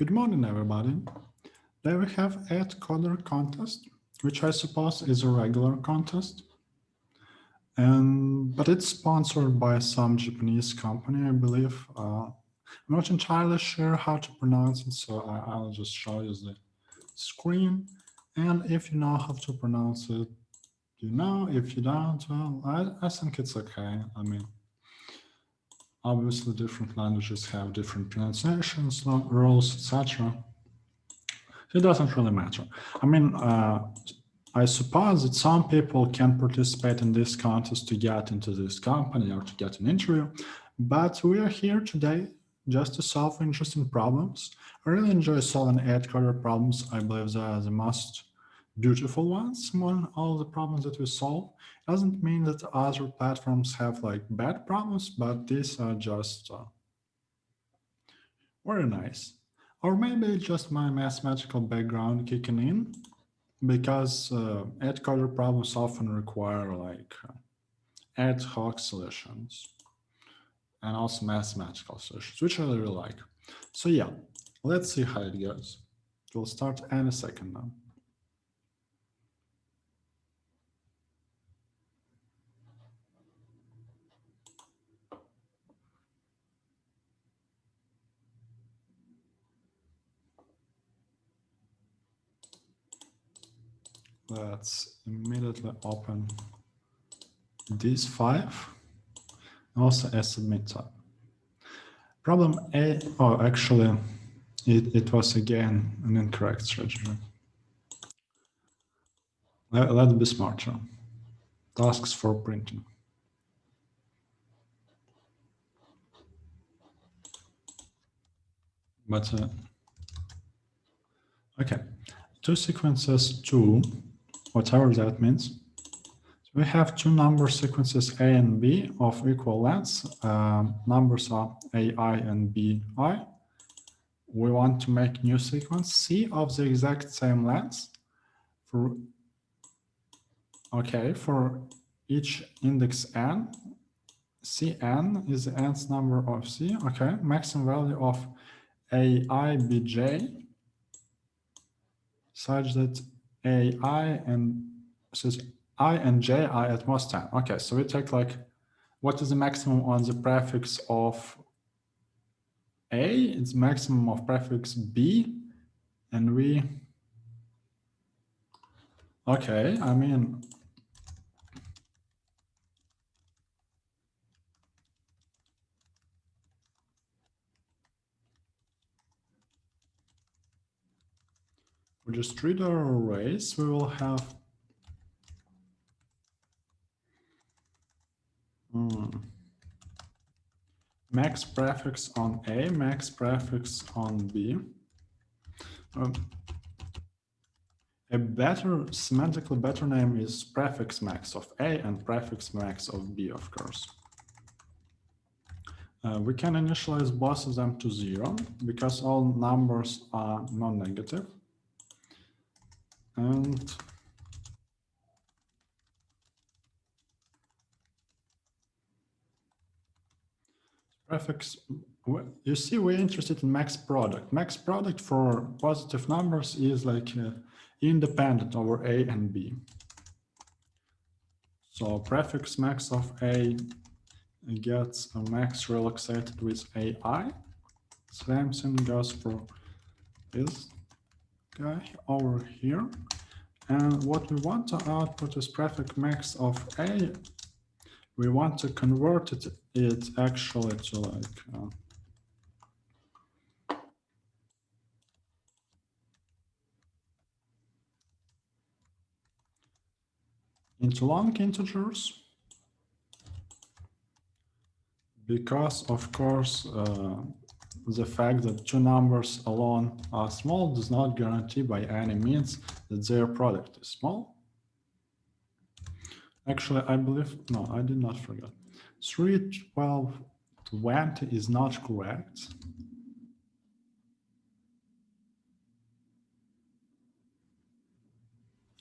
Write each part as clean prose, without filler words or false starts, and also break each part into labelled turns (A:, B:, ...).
A: Good morning, everybody. Today we have AtCoder contest, which I suppose is a regular contest. But it's sponsored by some Japanese company, I believe. I'm not entirely sure how to pronounce it, so I'll just show you the screen. And if you know how to pronounce it, you know. If you don't, well, I think it's okay. I mean, obviously different languages have different pronunciations, rules, etc. It doesn't really matter. I mean, I suppose that some people can participate in this contest to get into this company or to get an interview, but we are here today just to solve interesting problems. I really enjoy solving AtCoder problems. I believe they are the most beautiful ones among all the problems that we solve. It doesn't mean that other platforms have like bad problems, but these are just very nice. Or maybe just my mathematical background kicking in, because AtCoder problems often require like ad hoc solutions and also mathematical solutions, which I really like. So yeah, let's see how it goes. We'll start any second now. Let's immediately open these 5, also a submit tab. Problem A, oh, actually, it was again an incorrect strategy. Let's be smarter. Tasks for printing. But, okay, 2 sequences 2, whatever that means. So we have 2 number sequences A and B of equal lengths. Numbers are AI and BI. We want to make new sequence C of the exact same length. For each index n, Cn is the nth number of C. Okay, maximum value of AI bj such that AI and says I and j are at most 10. Okay, so we take like, what is the maximum on the prefix of A? It's maximum of prefix B, and we, okay, I mean, for just read our arrays, we will have max prefix on A, max prefix on B. A better, semantically better name is prefix max of A and prefix max of B, of course. We can initialize both of them to 0 because all numbers are non-negative. And prefix, you see, we're interested in max product. Max product for positive numbers is like independent over A and B. So prefix max of A gets a max relaxated with AI. Same thing goes for this guy over here. And what we want to output is prefix max of A. We want to convert it actually to like into long integers, because of course the fact that 2 numbers alone are small does not guarantee by any means that their product is small. Actually, I believe, no, I did not forget. 3, 12, 20 is not correct.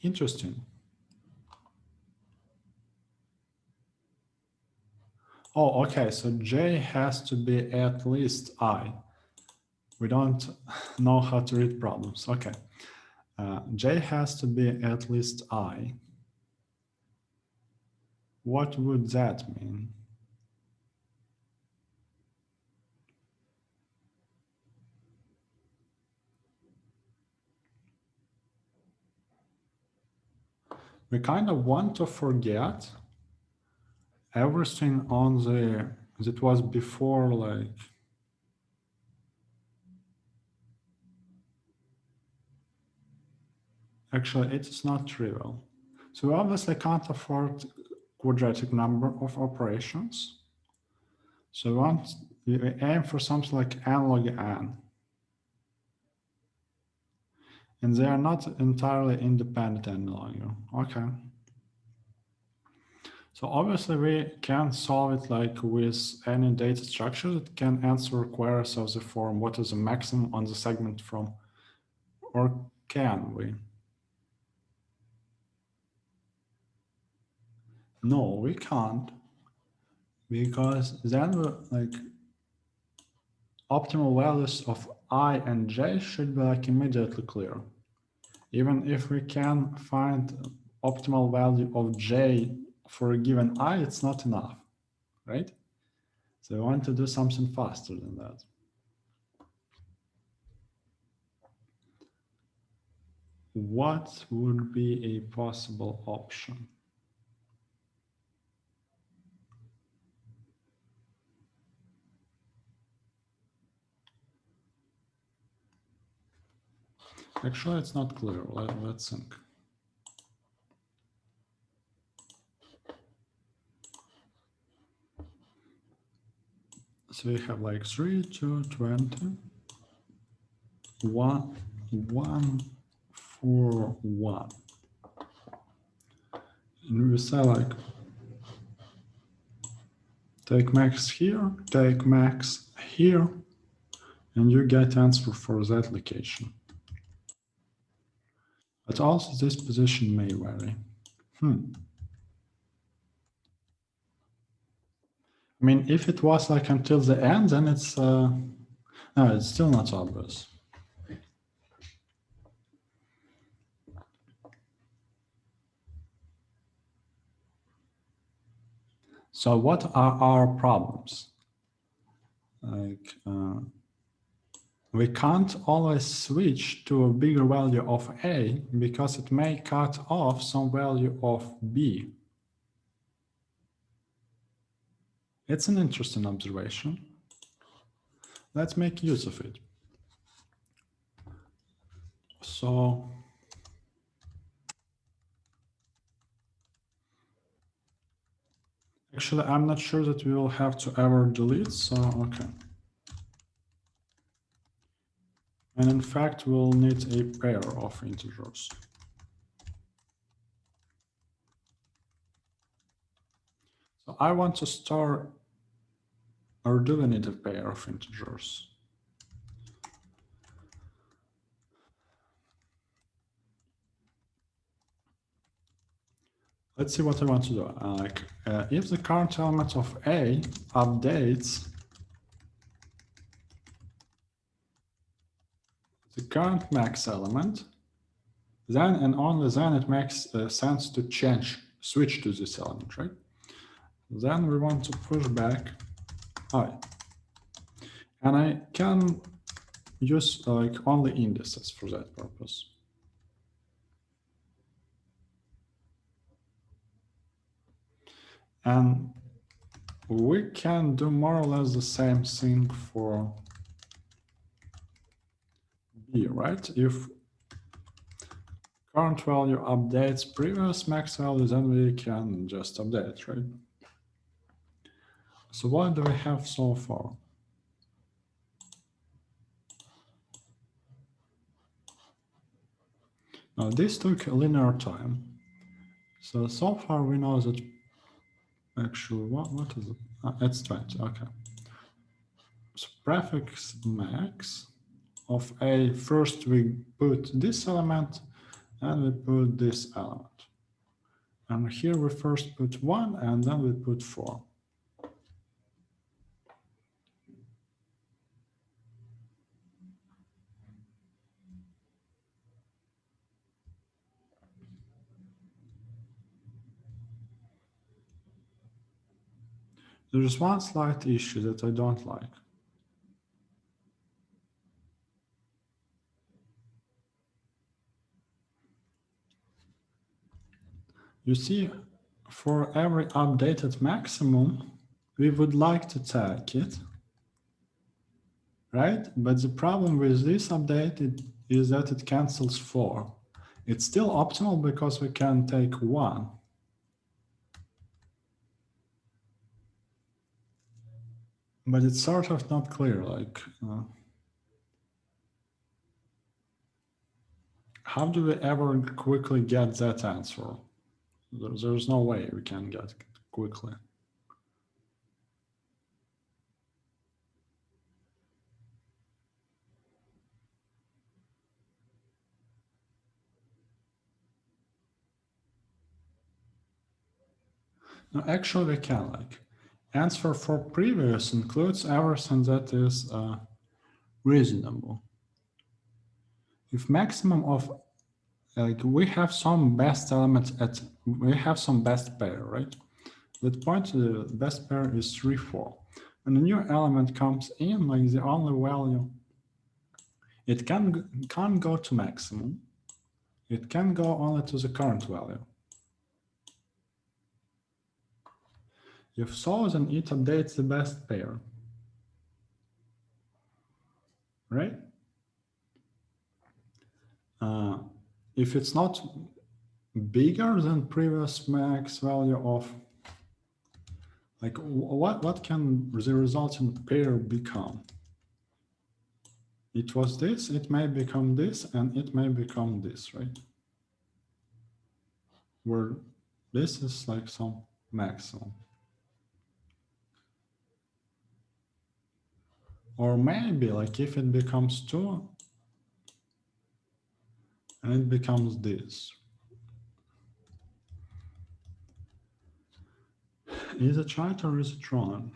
A: Interesting. Oh, okay, so J has to be at least I. We don't know how to read problems. Okay. J has to be at least I. What would that mean? We kind of want to forget everything on the that was before, like actually it is not trivial. So we obviously can't afford quadratic number of operations. So we aim for something like n log n. And they are not entirely independent any longer. Okay. So obviously we can solve it like with any data structure that can answer queries of the form, what is the maximum on the segment from, or can we? No, we can't, because then like optimal values of I and j should be like immediately clear. Even if we can find optimal value of j for a given I, it's not enough, right? So we want to do something faster than that. What would be a possible option? Actually, it's not clear. Let's think. So we have like 3, 2, 20, 1, 1, 4, 1. And we say like, take max here, take max here, and you get answer for that location. But also this position may vary. I mean, if it was like until the end, then it's, no, it's still not obvious. So what are our problems? Like, we can't always switch to a bigger value of A because it may cut off some value of B. It's an interesting observation. Let's make use of it. So actually, I'm not sure that we will have to ever delete, so okay. And in fact, we'll need a pair of integers. So I want to store, or do we need a pair of integers? Let's see what I want to do. If the current element of A updates the current max element, then and only then it makes sense to switch to this element, right? Then we want to push back I. And I can use like only indices for that purpose. And we can do more or less the same thing for B, right? If current value updates previous max value, then we can just update, right? So what do we have so far? Now this took a linear time. So far we know that actually, what is it? It's 20, okay. So prefix max of A, first we put this element and we put this element. And here we first put 1 and then we put 4. There's one slight issue that I don't like. You see, for every updated maximum, we would like to take it, right? But the problem with this update is that it cancels 4. It's still optimal because we can take 1. But it's sort of not clear, like, how do we ever quickly get that answer? There's no way we can get quickly. No, actually we can, like, answer for previous includes everything that is reasonable. If maximum of, like, we have some best elements we have some best pair, right? That point to the best pair is 3, 4. When a new element comes in, like the only value, it can't go to maximum. It can go only to the current value. If so, then it updates the best pair, right? If it's not bigger than previous max value of, like, what can the resulting pair become? It was this, it may become this, and it may become this, right? Where this is like some maximum. Or maybe, like, if it becomes 2, and it becomes this. Is it right or is it wrong?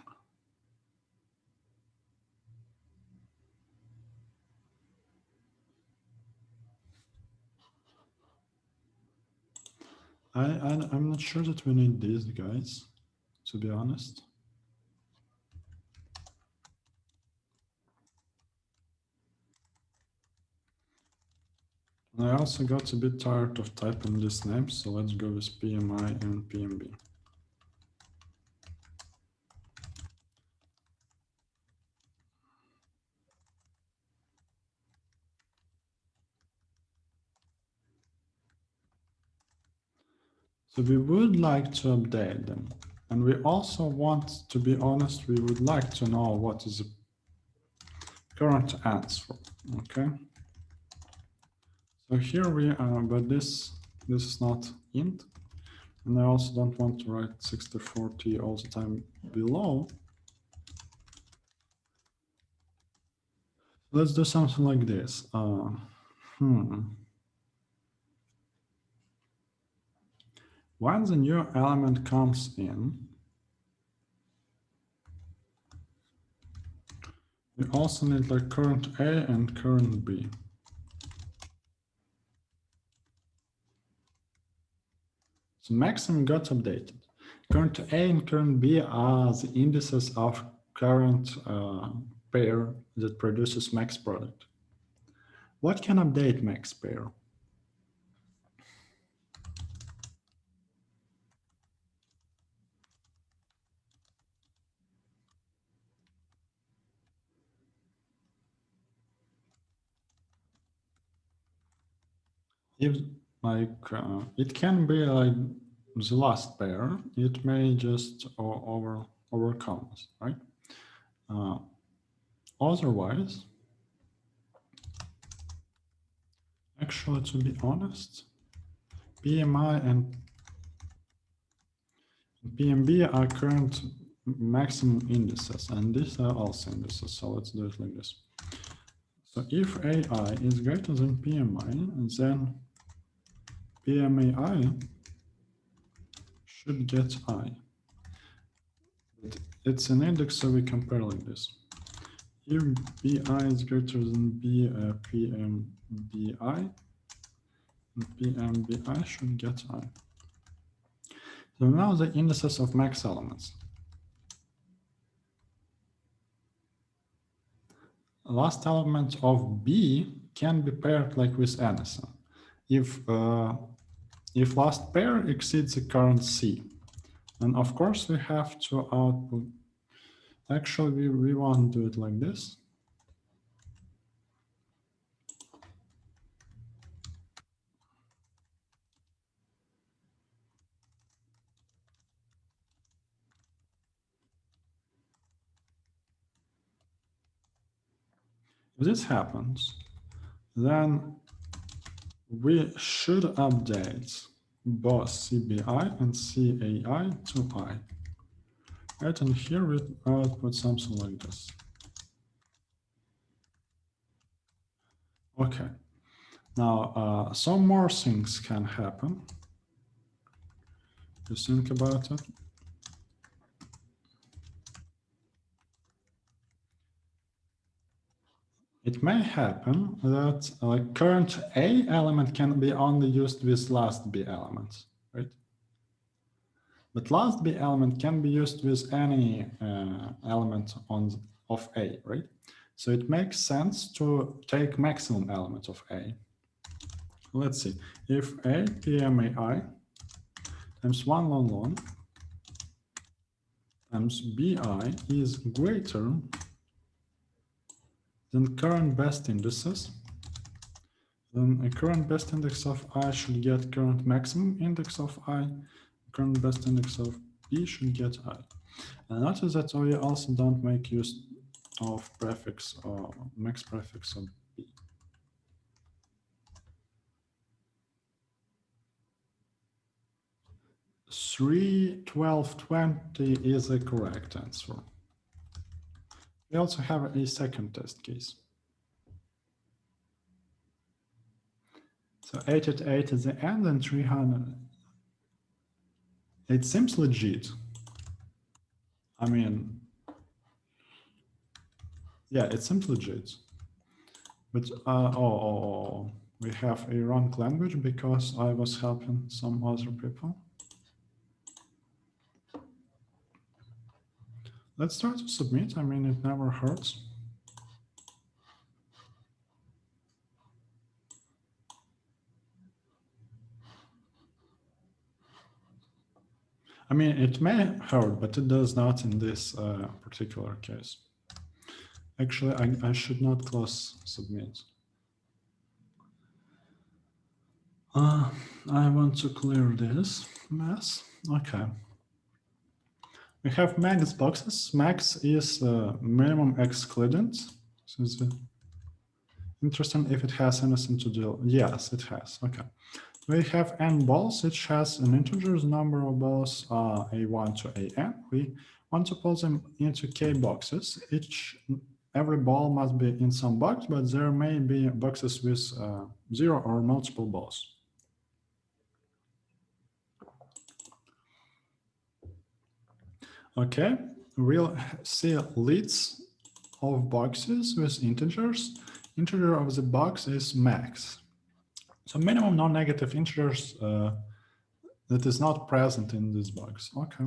A: I'm not sure that we need these guys, to be honest. I also got a bit tired of typing these names, so let's go with PMI and PMB. So we would like to update them. And we also want, to be honest, we would like to know what is the current answer, okay? So here we are, but this is not int. And I also don't want to write 64T all the time below. Let's do something like this. When the new element comes in, we also need like current A and current B. So maximum got updated. Current A and current B are the indices of current pair that produces max product. What can update max pair? If like it can be like the last pair, it may just overcome us, right? Otherwise, actually, to be honest, PMI and PMB are current maximum indices, and these are also indices. So let's do it like this. So if AI is greater than PMI, then PMAI should get I. But it's an index, so we compare like this. If BI is greater than PMBI, PMBI should get I. So now the indices of max elements. last element of B can be paired like with anything. If last pair exceeds the current C, and of course we have to output. Actually, we want to do it like this. If this happens, then we should update both CBI and CAI to I. Right, and here we output something like this. Okay, now some more things can happen. Just think about it. It may happen that current A element can be only used with last B element, right? But last B element can be used with any element of A, right? So it makes sense to take maximum element of A. Let's see, if A PMAI times 1 ln ln times BI is greater than current best indices, then a current best index of I should get current maximum index of I, current best index of B should get I. And notice that we also don't make use of prefix or max prefix of B. Three, 12, 20 is the correct answer. We also have a second test case. So 8 at 8 is the end and 300. It seems legit. I mean, yeah, it seems legit. But we have a wrong language because I was helping some other people. Let's try to submit. I mean, it never hurts. I mean, it may hurt, but it does not in this particular case. Actually, I should not close submit. I want to clear this mess. Okay. We have max boxes. Max is minimum excludent. So it's interesting if it has anything to do. Yes, it has. Okay. We have n balls. Each has an integer. The number of balls are a1 to an. We want to put them into k boxes. Every ball must be in some box, but there may be boxes with 0 or multiple balls. Okay, we'll see lists of boxes with integers. Integer of the box is max. So minimum non-negative integers that is not present in this box. Okay.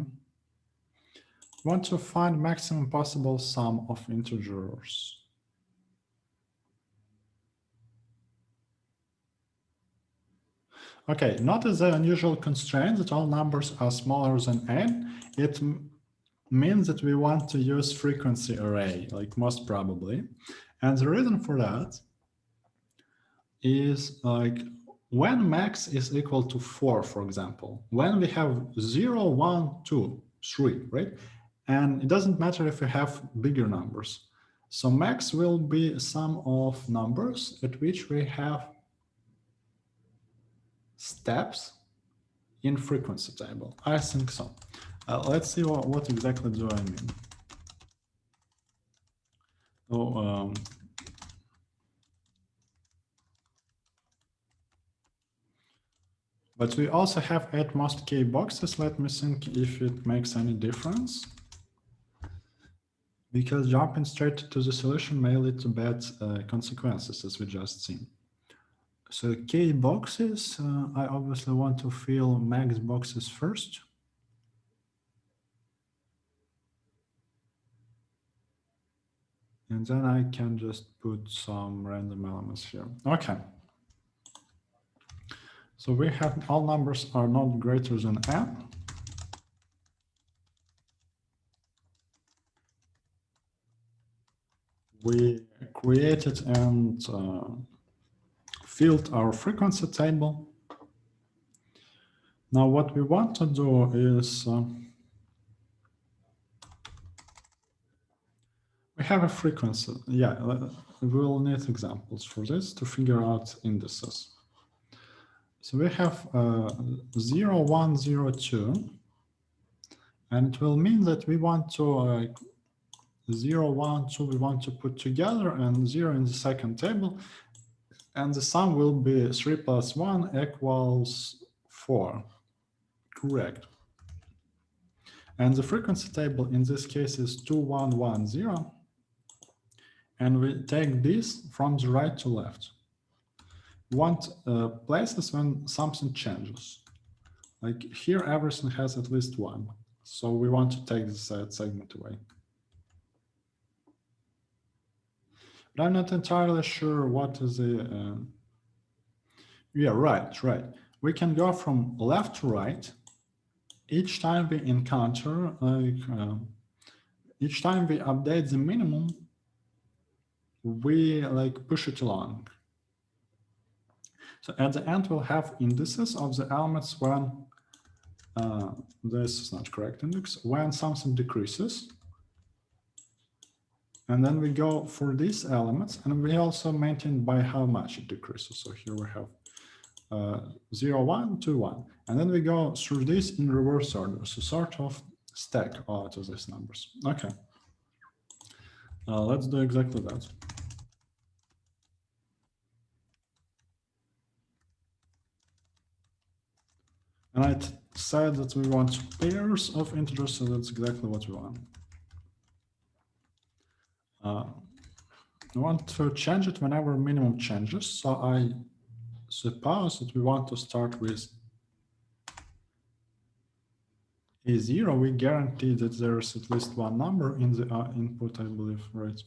A: Want to find maximum possible sum of integers. Okay, notice the unusual constraint that all numbers are smaller than n. It means that we want to use frequency array, like most probably. And the reason for that is like when max is equal to 4, for example, when we have 0, 1, 2, 3, right? And it doesn't matter if we have bigger numbers. So max will be a sum of numbers at which we have steps in frequency table. I think so. Let's see what exactly do I mean. So, but we also have at most k boxes. Let me think if it makes any difference. Because jumping straight to the solution may lead to bad consequences, as we just seen. So k boxes, I obviously want to fill max boxes first. And then I can just put some random elements here. Okay. So we have all numbers are not greater than n. We created and filled our frequency table. Now what we want to do is we have a frequency. Yeah, we'll need examples for this to figure out indices. So we have 0, 1, 0, 2, and it will mean that we want to 0, 1, 2, we want to put together and 0 in the second table, and the sum will be 3 plus 1 equals 4. Correct. And the frequency table in this case is 2, 1, 1, 0. And we take this from the right to left. We want places when something changes. Like here, everything has at least 1. So we want to take this segment away. But I'm not entirely sure what is the... Yeah, right. We can go from left to right. Each time we encounter, each time we update the minimum, we push it along. So at the end, we'll have indices of the elements when this is not correct index, when something decreases. And then we go for these elements, and we also maintain by how much it decreases. So here we have 0, 1, 2, 1. And then we go through this in reverse order, so sort of stack all of these numbers. Okay. Let's do exactly that. And I said that we want pairs of integers, so that's exactly what we want. We want to change it whenever minimum changes. So I suppose that we want to start with A0. We guarantee that there's at least one number in the input, I believe, right?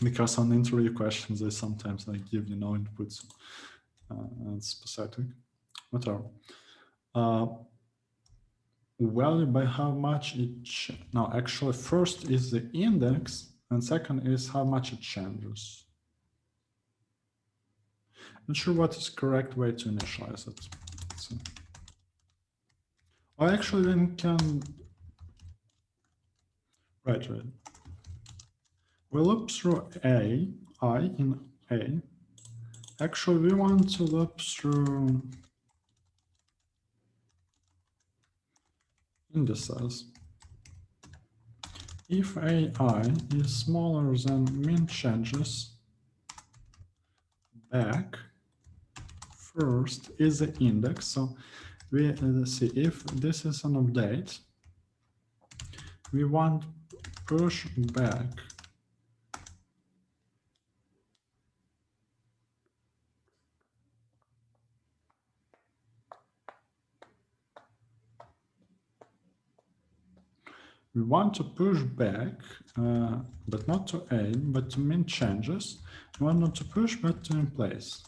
A: Because on interview questions, they sometimes give you no inputs. It's pathetic. Whatever. Value by how much it no, actually first is the index and second is how much it changes. Not sure what is the correct way to initialize it. So, I actually then can right. We loop through I in A. Actually, we want to loop through indices. If AI is smaller than min changes, back first is the index. So we see if this is an update, we want push back we want to push back, but not to A, but to min changes. We want not to push, but to in place.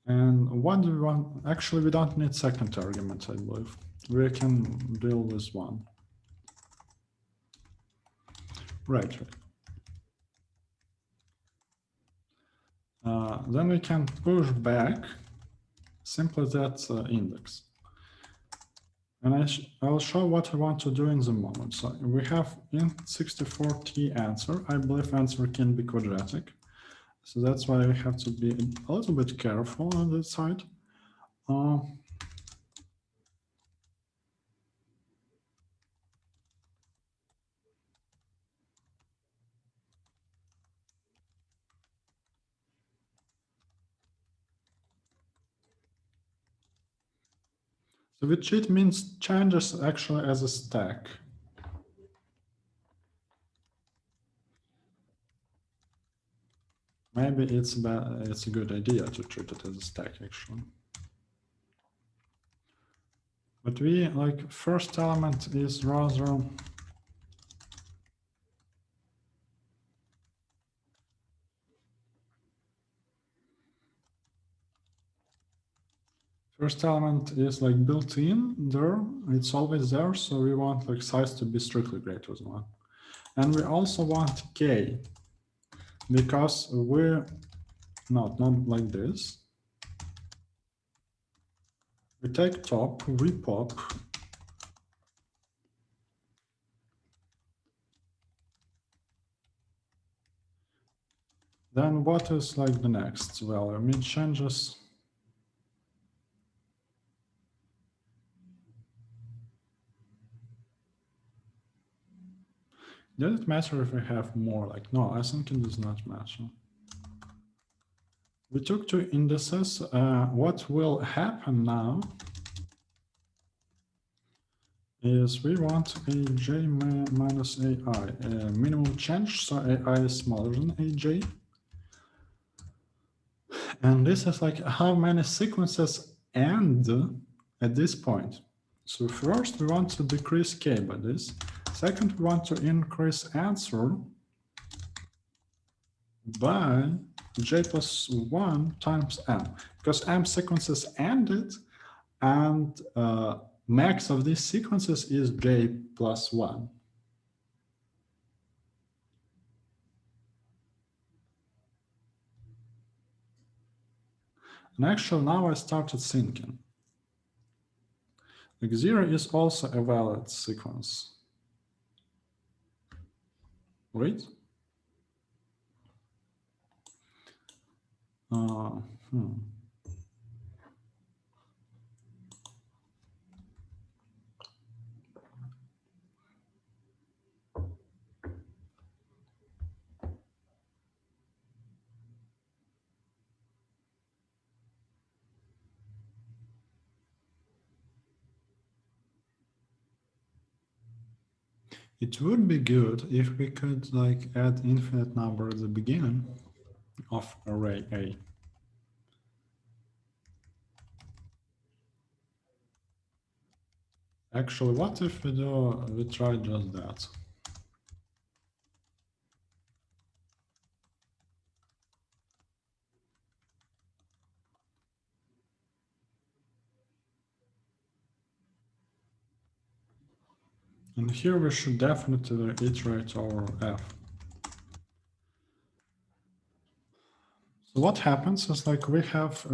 A: And what do we want? Actually, we don't need second argument, I believe. We can deal with one. Right. Then we can push back simply that index. And I'll show what I want to do in the moment. So we have int64t answer. I believe answer can be quadratic. So that's why we have to be a little bit careful on that side. So with cheat means changes actually as a stack. Maybe it's a good idea to treat it as a stack actually. But we first element is rather First element is like built in there, it's always there, so we want like size to be strictly greater than 1. And we also want k, because we're not like this. We take top, we pop, then what is like the next value? I mean, changes. Does it matter if we have more? Like, no, I think it does not matter. We took two indices. What will happen now is we want aj minus ai, minimum change, so ai is smaller than aj. And this is like how many sequences end at this point. So first we want to decrease k by this. Second, we want to increase answer by j plus 1 times m, because m sequences ended, and max of these sequences is j plus 1. And actually now I started thinking. Like 0 is also a valid sequence. Wait. Hmm. It would be good if we could like add infinite number at the beginning of array A. Actually, what if we try just that? And here we should definitely iterate over f. So what happens is like we have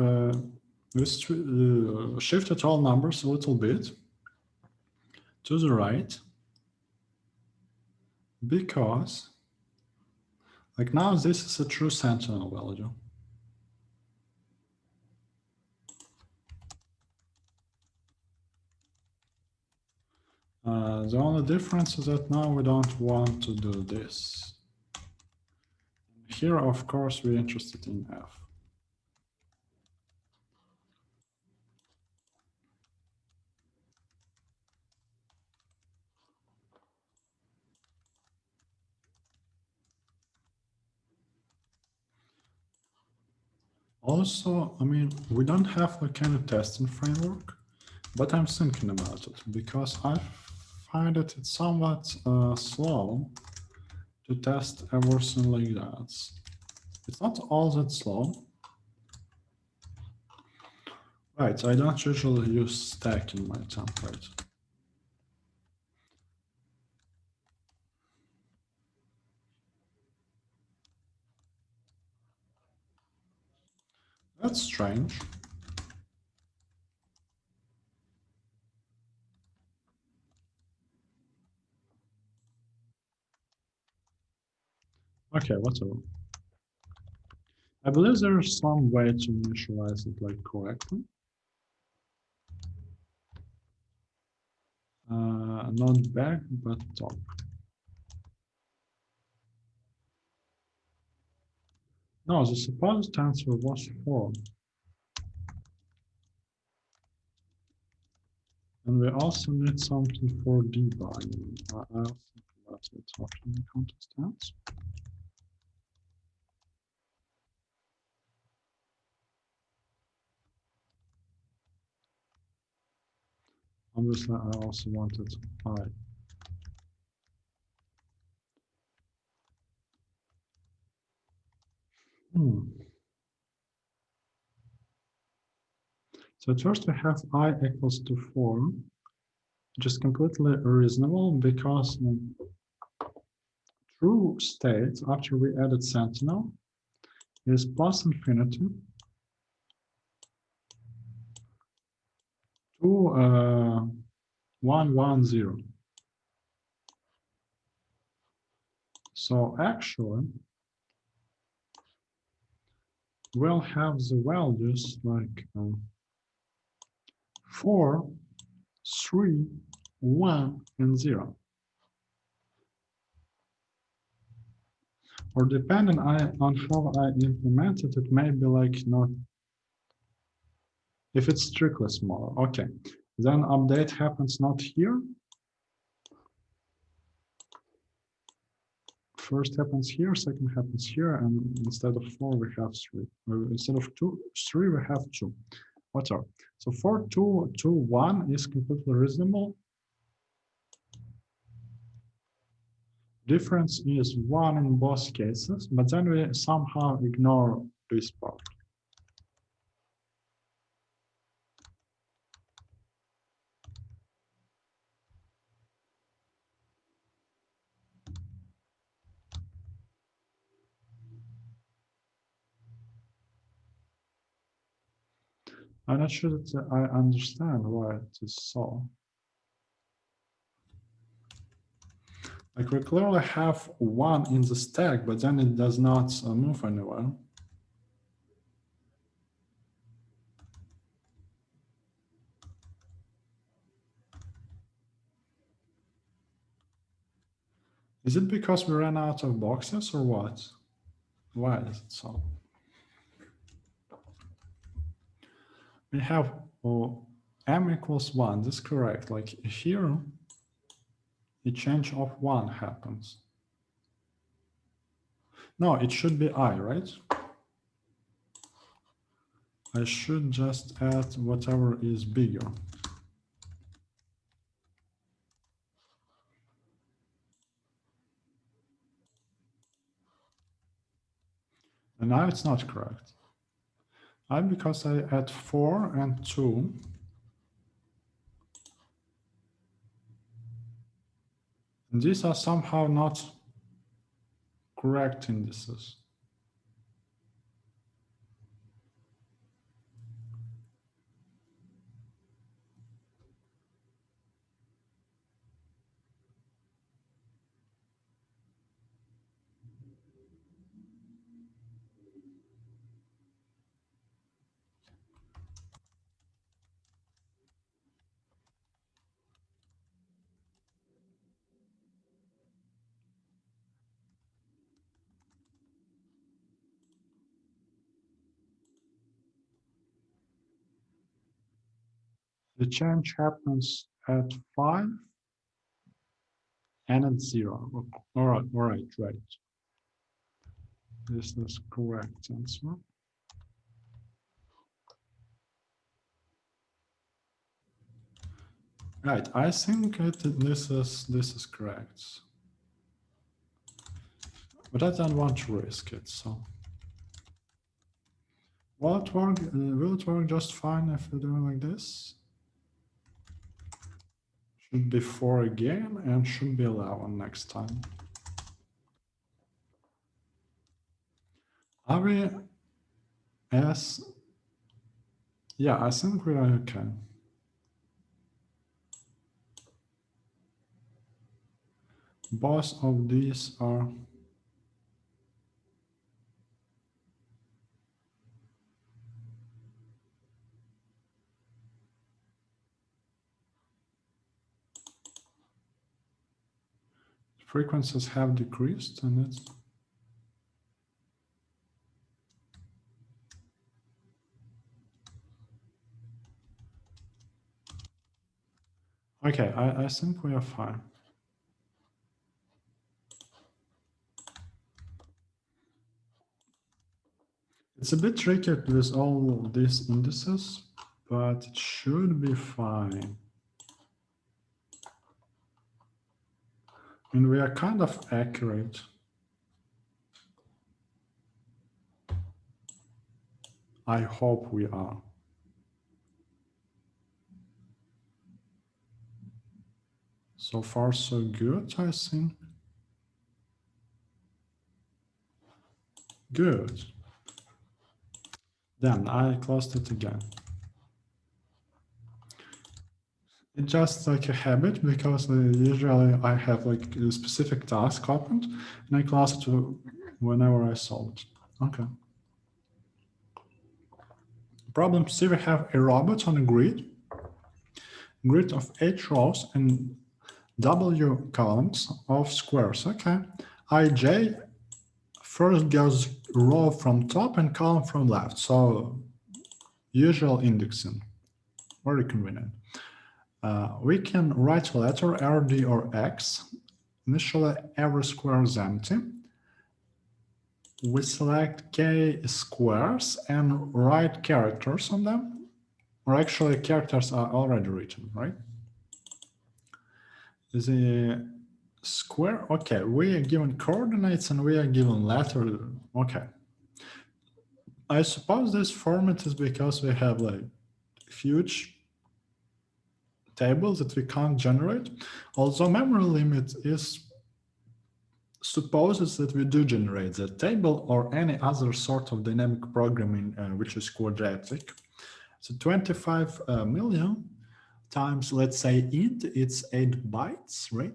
A: shifted all numbers a little bit to the right, because like now this is a true sentinel value. The only difference is that now we don't want to do this. Here, of course, we're interested in f. Also, I mean, we don't have like any testing framework, but I'm thinking about it because I find that it's somewhat slow to test everything like that. It's not all that slow. Right, I don't usually use stack in my template. That's strange. Okay, whatever. I believe there's some way to initialize it like correctly. Not back, but top. No, the supposed answer was 4. And we also need something for debugging. I'll think about it after the contest ends. Obviously, I also wanted I. So at first we have I equals to 4, which is completely reasonable because true state after we added sentinel is plus infinity to 1, 1, 0. So actually, we'll have the values like 4, 3, 1, and 0. Or depending on how I implement it, it may be like not, if it's strictly smaller, okay. Then update happens not here. First happens here, second happens here, and instead of 4, we have 3. Instead of 3, we have 2. Whatever. So 4, 2, 2, 1 is completely reasonable. Difference is 1 in both cases, but then we somehow ignore this part. I'm not sure that I understand why it is so. Like we clearly have 1 in the stack, but then it does not move anywhere. Is it because we ran out of boxes or what? Why is it so? We have m equals 1, this is correct. Like here, a change of 1 happens. No, it should be I, right? I should just add whatever is bigger. And now it's not correct. Because I add 4 and 2. And these are somehow not correct indices. The change happens at 5 and at 0. All right. This is correct answer. Right, I think this is correct. But I don't want to risk it, so. Will it work just fine if we do it like this? Should be 4 again and should be 11 next time. Are we as? Yeah, I think we are okay. Both of these are. Frequencies have decreased and it's. Okay, I think we are fine. It's a bit tricky with all these indices, but it should be fine. And we are kind of accurate. I hope we are. So far, so good, I think. Good. Then I closed it again. It's just like a habit because usually I have like a specific task opened and I close it whenever I solve it. Okay. Problem C, we have a robot on a grid of 8 rows and W columns of squares. Okay. IJ first goes row from top and column from left. So usual indexing, very convenient. We can write a letter RD or X. Initially, every square is empty. We select K squares and write characters on them. Or actually, characters are already written, right? The square, okay, we are given coordinates and we are given letter, okay. I suppose this format is because we have like huge tables that we can't generate, although memory limit supposes that we do generate the table or any other sort of dynamic programming which is quadratic. So 25 million times, let's say int, it's 8 bytes, right?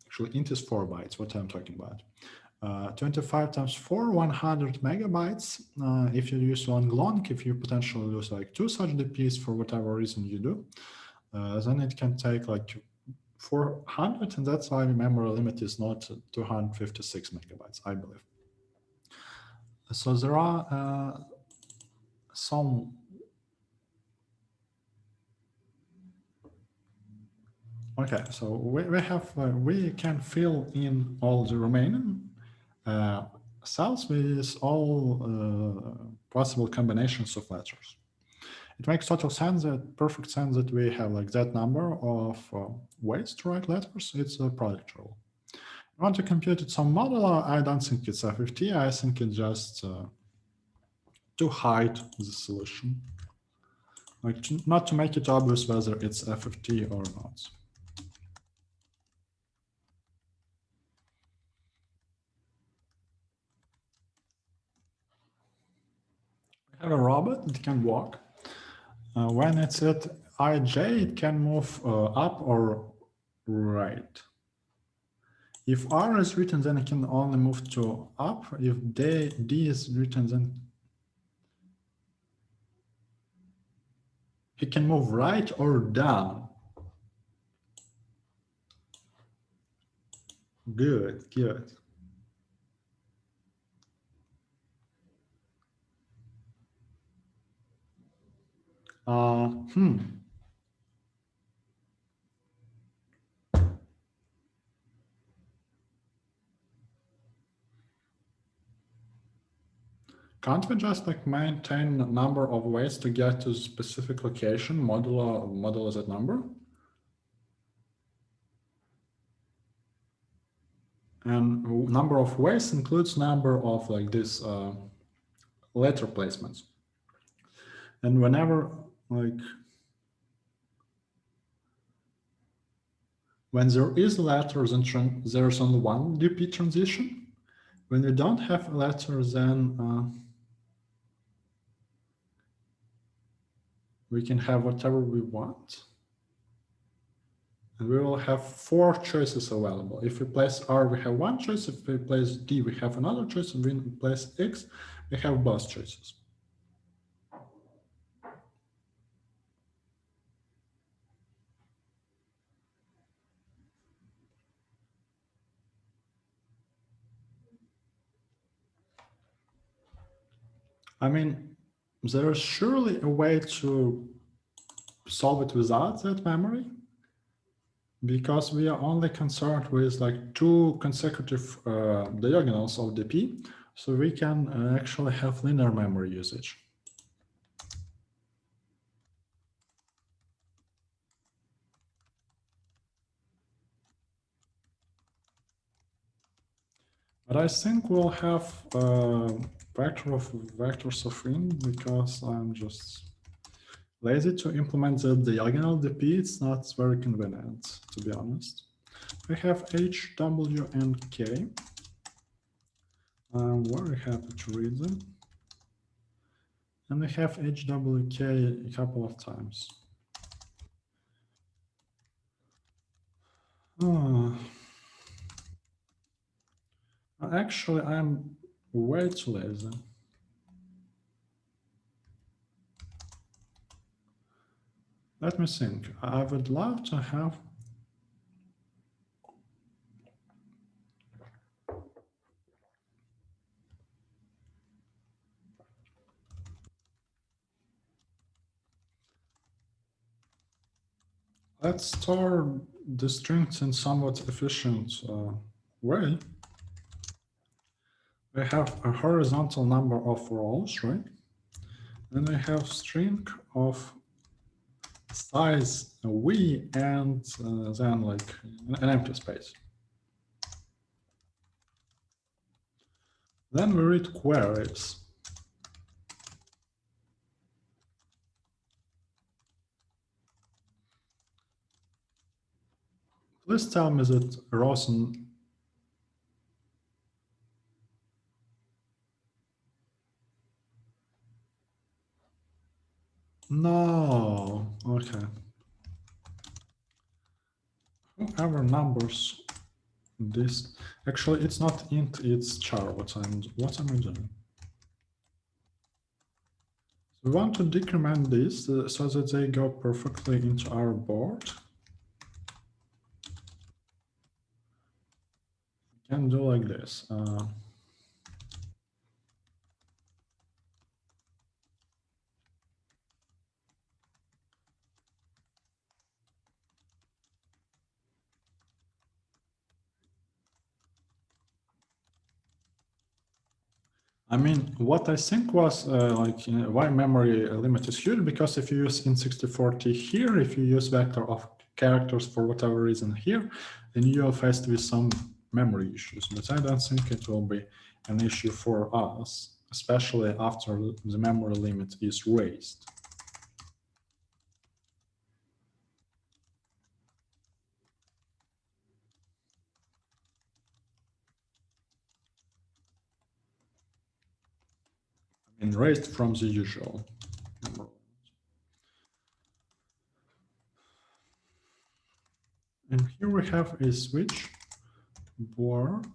A: Actually, int is 4 bytes, what I'm talking about. 25 times 4, 100 megabytes. If you use long long, if you potentially use like 2 such DPs for whatever reason you do, then it can take like 400, and that's why the memory limit is not 256 megabytes, I believe. So there are some okay, so we can fill in all the remaining cells with all possible combinations of letters. It makes total sense, perfect sense that we have like that number of ways to write letters. It's a product rule. I want to compute it some modular. I don't think it's FFT. I think it's just to hide the solution, like not to make it obvious whether it's FFT or not. We have a robot that can walk. When it's at IJ, it can move up or right. If R is written, then it can only move to up. If D is written, then he can move right or down. Good, good. Can't we just like maintain a number of ways to get to a specific location, modulo that number? And number of ways includes number of like this letter placements. And whenever like when there is letters and there's only one DP transition. When we don't have letters, then we can have whatever we want. And we will have 4 choices available. If we place R, we have 1 choice. If we place D, we have another choice. If we place X, we have both choices. I mean, there is surely a way to solve it without that memory, because we are only concerned with like 2 consecutive diagonals of DP, so we can actually have linear memory usage. But I think we'll have vectors of in, because I'm just lazy to implement the diagonal DP. It's not very convenient, to be honest. We have H, W, and K. I'm very happy to read them. And we have HWK a couple of times. Actually, I'm way too lazy. Let me think. I would love to have let's store the strings in somewhat efficient way. We have a horizontal number of rows, right? Then we have string of size v and then like an empty space. Then we read queries. Please tell me that rows and no, okay. Whoever numbers this, actually it's not int, it's char. What am I doing? We want to decrement this so that they go perfectly into our board. We can do like this. I mean, what I think was why memory limit is huge, because if you use int6040 here, if you use vector of characters for whatever reason here, then you are faced with some memory issues. But I don't think it will be an issue for us, especially after the memory limit is raised. I mean, raised from the usual memory. And here we have a switch board.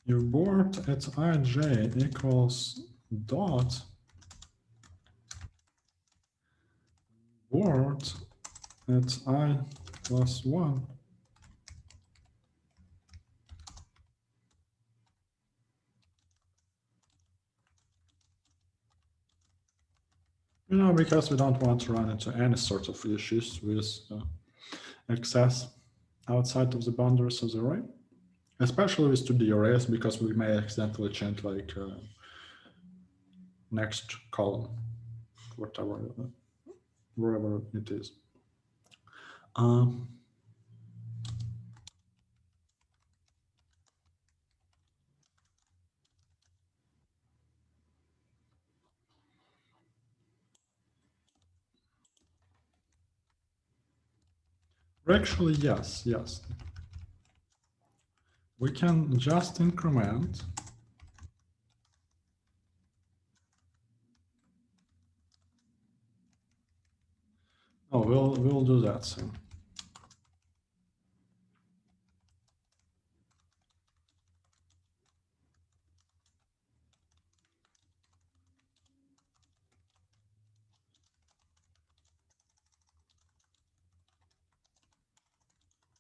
A: Your board at ij equals dot board at I plus 1. You know, because we don't want to run into any sort of issues with access outside of the boundaries of the array, especially with 2D arrays, because we may accidentally change like next column, wherever it is. Actually, yes. We can just increment. Oh, we'll do that soon.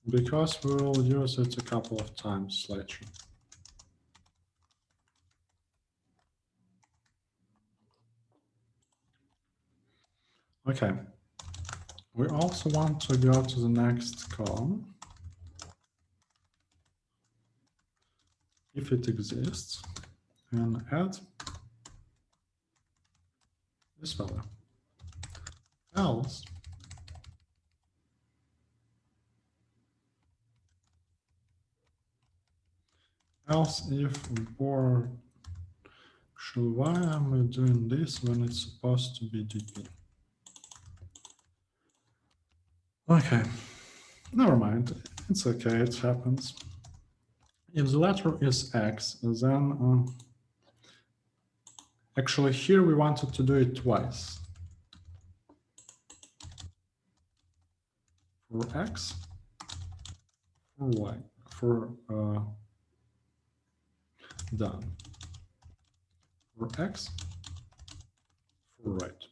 A: Because we will use it a couple of times later. Okay. We also want to go to the next column, if it exists, and add this value. Else, if board Actually, why am I doing this when it's supposed to be dp? Okay, never mind. It's okay, it happens. If the letter is X, then actually here we wanted to do it twice. For X, for Y, for done. For X, for right.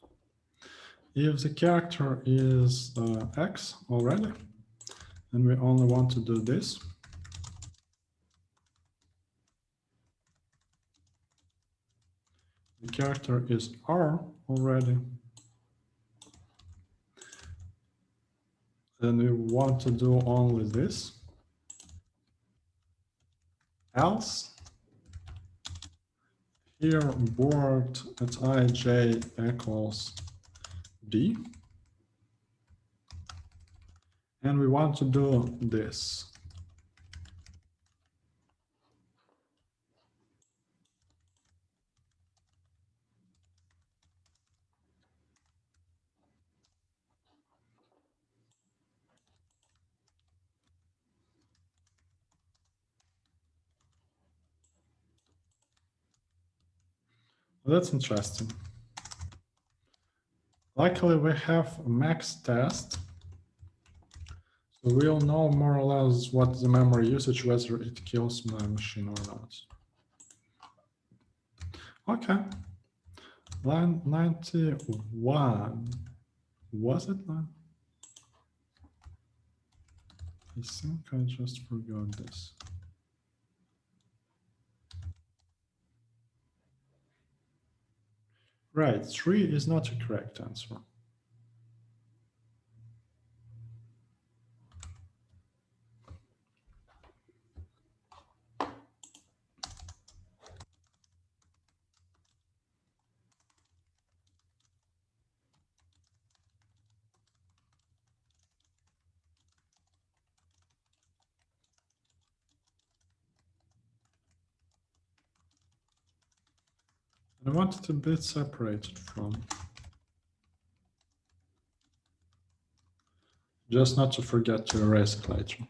A: If the character is X already, and we only want to do this, the character is R already, then we want to do only this, else here board at ij equals d, and we want to do this. That's interesting. Luckily, we have a max test, so we'll know more or less what the memory usage, whether it kills my machine or not. Okay, line 91. Was it line? I think I just forgot this. Right, 3 is not a correct answer. I want it a bit separated from, just not to forget to erase it later.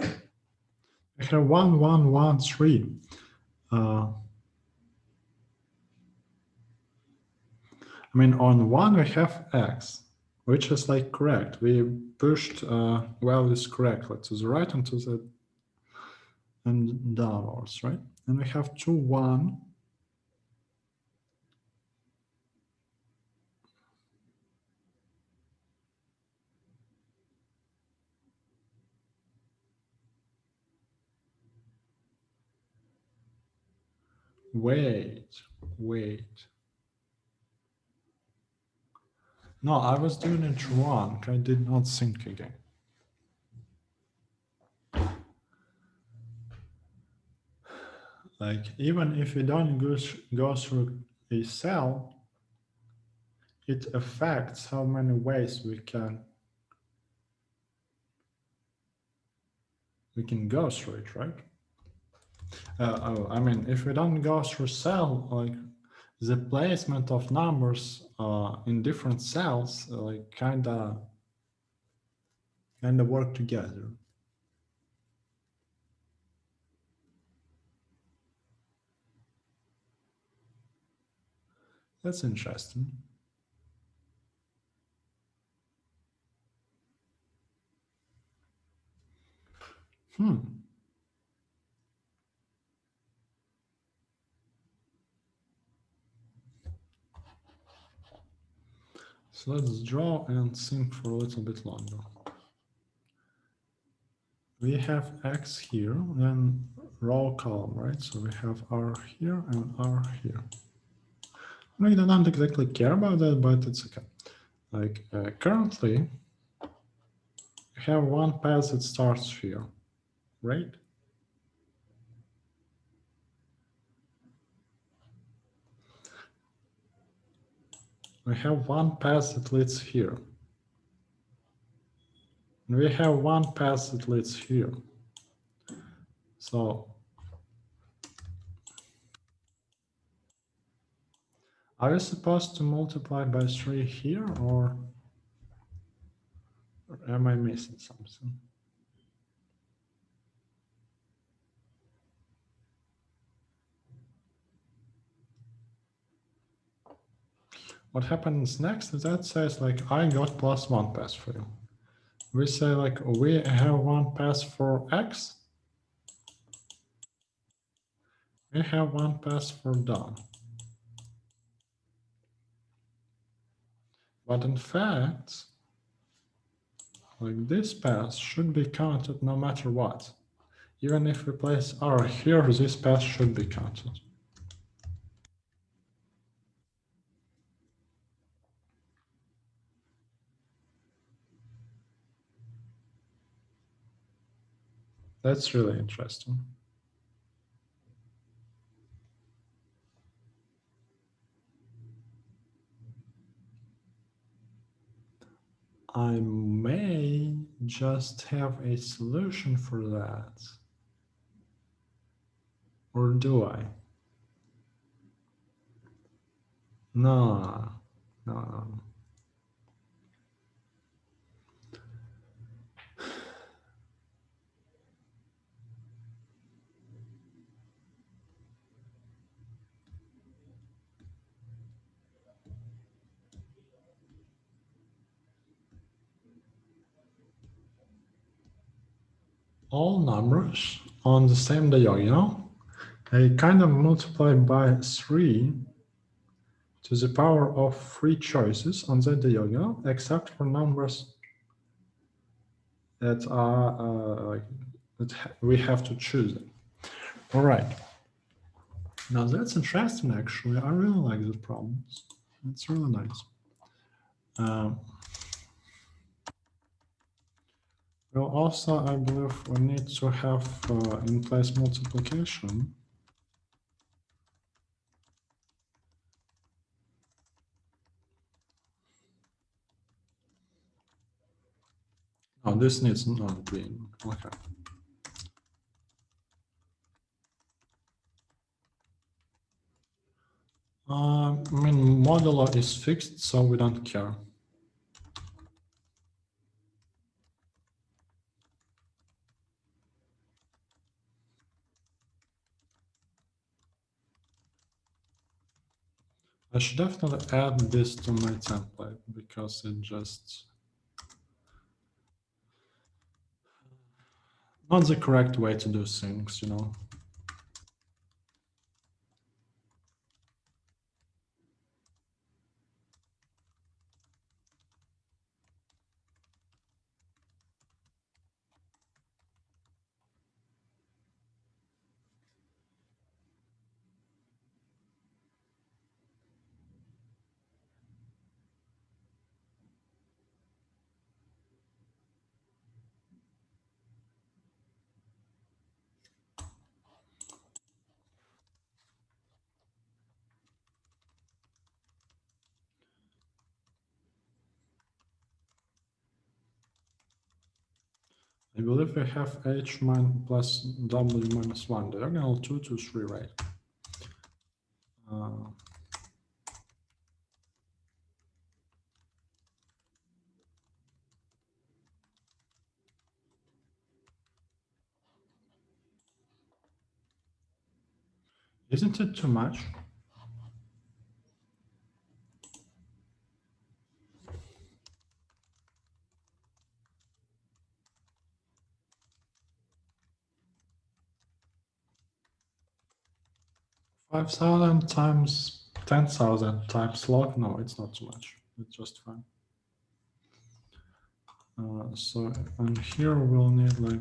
A: I have 1, 1, 1, 3. I mean, on 1 we have X, which is like correct. We pushed values correctly to the right and to the and downwards, right? And we have 2, 1. Wait. No, I was doing it wrong. I did not think again. Like, even if we don't go through a cell, it affects how many ways we can go through it, right? I mean, if we don't go through cell, like the placement of numbers in different cells, like kind of work together. That's interesting. So let's draw and think for a little bit longer. We have X here, then row column, right? So we have R here and R here. I don't exactly care about that, but it's okay. Like currently, we have one path that starts here, right? We have one path that leads here. And we have one path that leads here. So Are you supposed to multiply by 3 here, or am I missing something? What happens next is that says like I got +1 pass for you. We say like we have 1 pass for X. We have 1 pass for Don. But in fact, like this pass should be counted no matter what. Even if we place R here, this pass should be counted. That's really interesting. I may just have a solution for that. Or do I? No, no. All numbers on the same diagonal, I kind of multiply by 3 to the power of 3 choices on that diagonal, except for numbers that are we have to choose them. All right. Now that's interesting, actually. I really like the problems. It's really nice. Well, also, I believe we need to have in place multiplication. Oh, this needs not being. Okay. I mean, modulo is fixed, so we don't care. I should definitely add this to my template because it just not the correct way to do things, you know. I believe we have h plus w minus 1 diagonal 2 to 3, right? Isn't it too much? $5,000 times 10,000 times log? No, it's not too much. It's just fine. So, and here we'll need like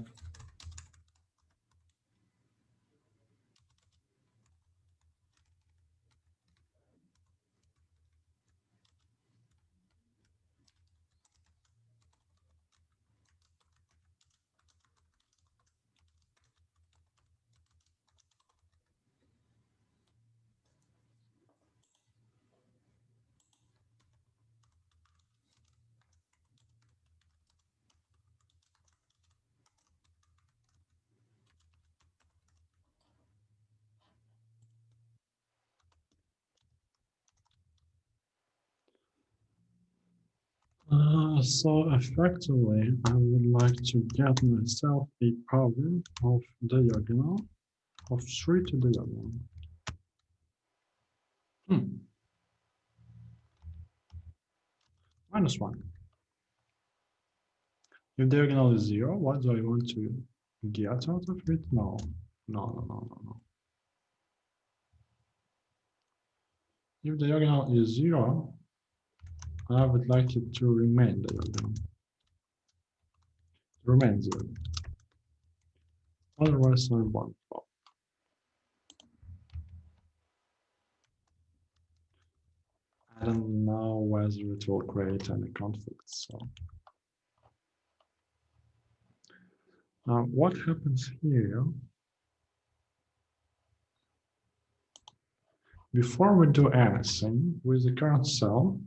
A: So effectively, I would like to get myself a power of diagonal of 3 to diagonal. -1. If diagonal is 0, what do I want to get out of it? No, no, no, no, no, no. If diagonal is 0, I would like it to remain diagonal. Remain 0. Otherwise, I won't. I don't know whether it will create any conflicts. So, what happens here? Before we do anything with the current cell,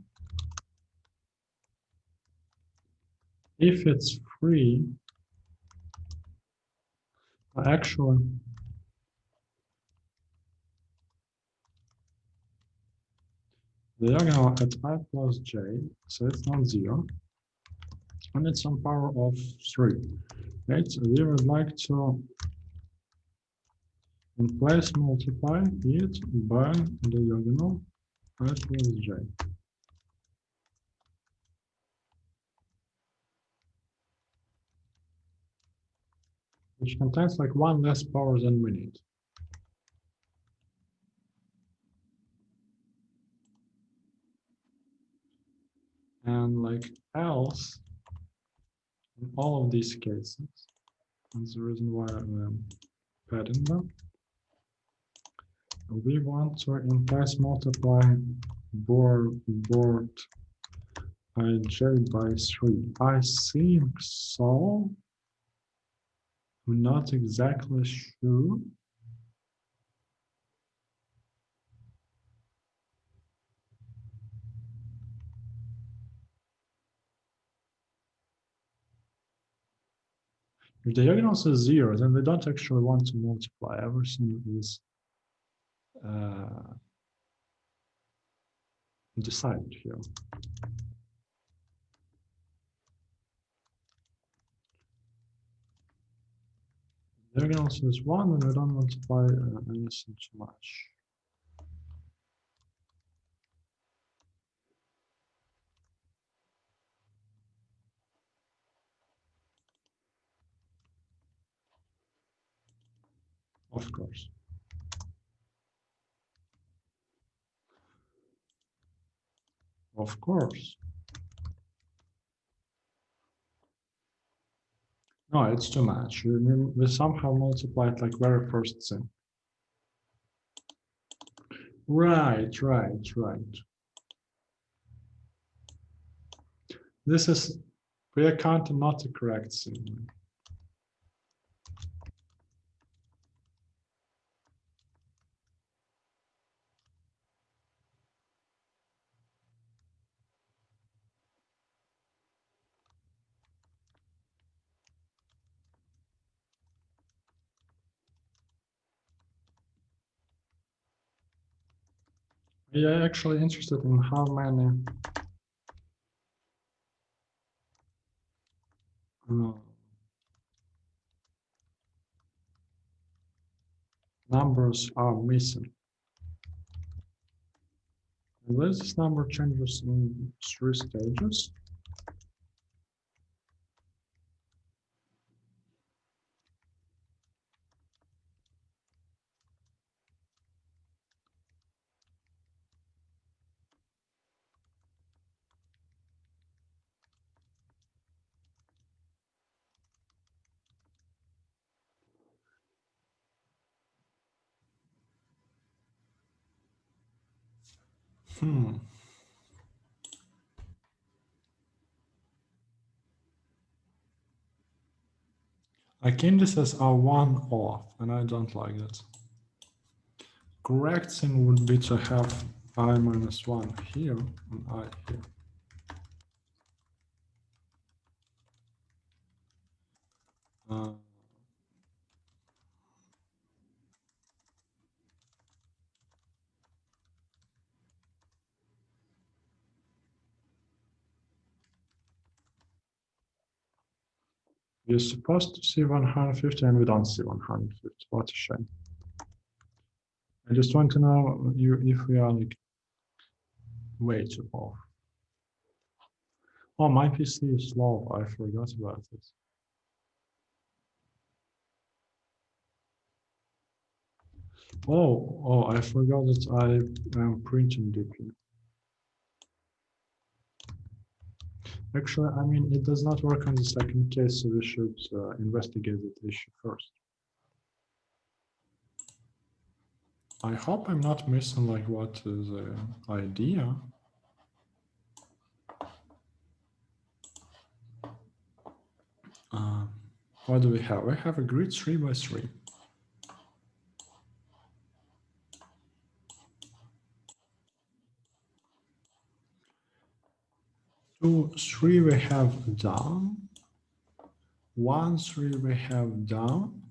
A: if it's free, actually, the diagonal at I plus j, so it's not 0, and it's some power of 3. Right? So we would like to in place multiply it by the diagonal I plus j, which contains like 1 less power than we need. And like else, in all of these cases, that's the reason why I'm padding them, we want to in place multiply board ij by 3. I think so. I'm not exactly sure. If the diagonals is 0, then we don't actually want to multiply. Everything is decided here. Diagonals is 1, and we don't multiply anything too much. Of course. Of course. No, it's too much. We somehow multiplied like very first thing. Right. This is, we are counting not the correct thing. We are actually interested in how many numbers are missing. And this number changes in 3 stages. Like indices are 1 off, and I don't like that. Correct thing would be to have I minus 1 here and I here. You're supposed to see 150 and we don't see 150. What a shame. I just want to know if we are like way too off. Oh, my PC is slow. I forgot about this. Oh, I forgot that I am printing deeply. Actually, I mean, it does not work on the second case, so we should investigate that issue first. I hope I'm not missing like what is the idea. What do we have? We have a grid 3 by 3. 2, 3 we have down. 1, 3 we have down.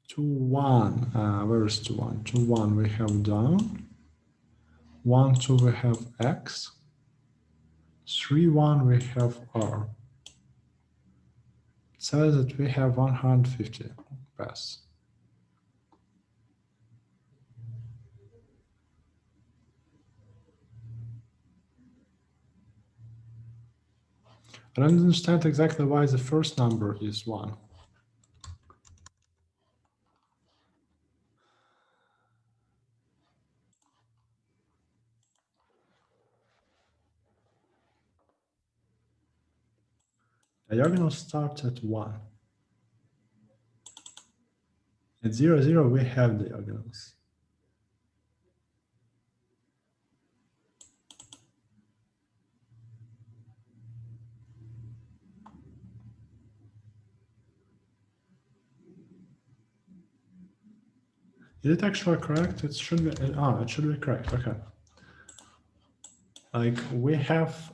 A: 2, 1, where is 2, 1? 2, 1 we have down. 1, 2 we have X. 3, 1 we have R. It says that we have 150 paths. I don't understand exactly why the first number is 1. Diagonal starts at 1. At 0, 0, we have diagonals. Is it actually correct? It should be, it should be correct, okay. Like we have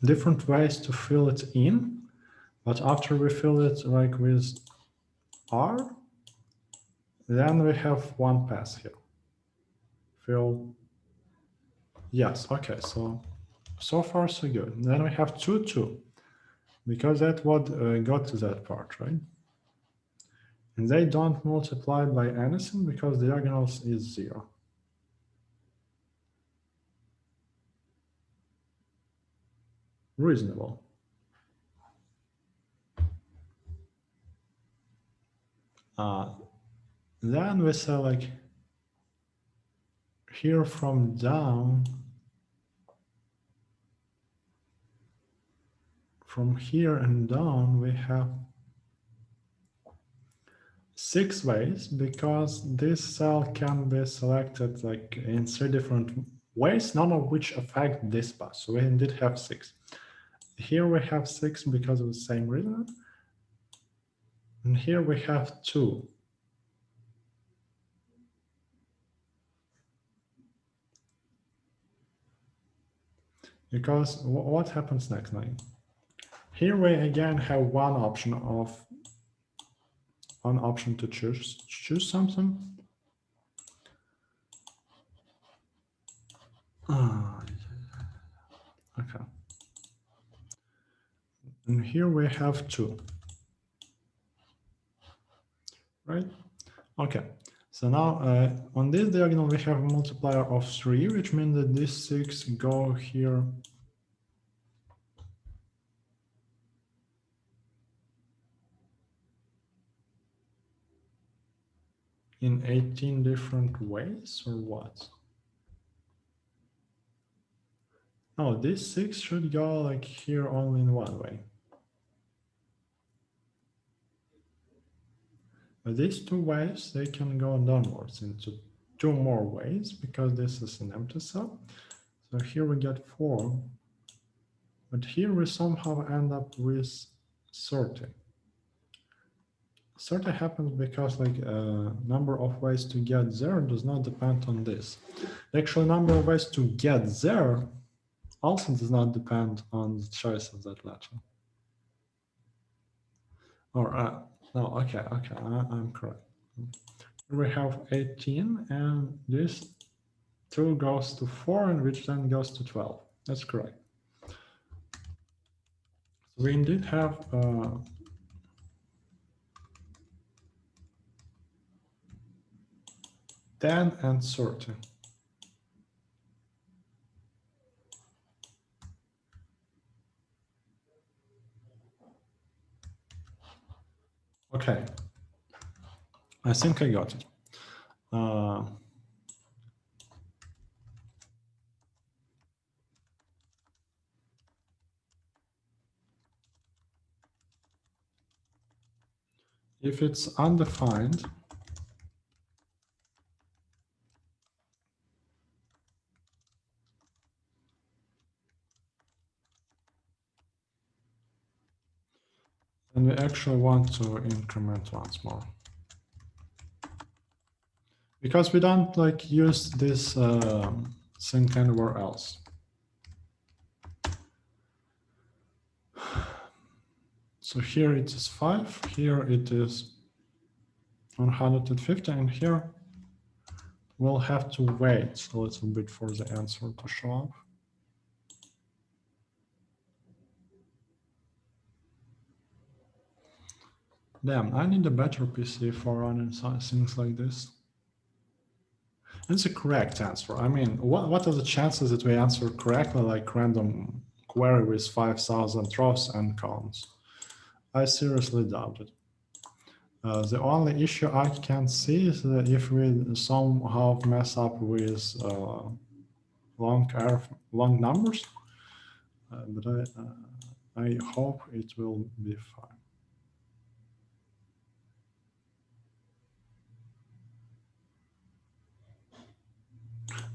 A: different ways to fill it in, but after we fill it like with R, then we have one pass here. Fill, yes, okay, so far so good. Then we have 2, 2, because that's what got to that part, right? And they don't multiply by anything because diagonals is 0. Reasonable. Then we say like here from down, from here and down, we have 6 ways because this cell can be selected like in 3 different ways, none of which affect this path. So we did have 6. Here we have 6 because of the same reason. And here we have 2. Because what happens next? Here we again have one option to choose something. Okay. And here we have 2. Right? Okay. So now on this diagonal we have a multiplier of 3, which means that these 6 go here in 18 different ways, or what? No, this 6 should go like here only in one way. But these 2 ways, they can go downwards into 2 more ways because this is an empty cell. So here we get 4, but here we somehow end up with 30. 30 happens because like number of ways to get there does not depend on this. The actual number of ways to get there also does not depend on the choice of that letter. Or no, okay, I'm correct. We have 18 and this 2 goes to 4 and which then goes to 12. That's correct. We indeed have 10 and 30. Okay, I think I got it. If it's undefined, then we actually want to increment once more. Because we don't like use this thing anywhere else. So here it is 5, here it is 150, and here we'll have to wait a little bit for the answer to show up. Damn, I need a better PC for running things like this. It's a correct answer. I mean, what are the chances that we answer correctly, like random query with 5,000 rows and columns? I seriously doubt it. The only issue I can see is that if we somehow mess up with long numbers, but I hope it will be fine.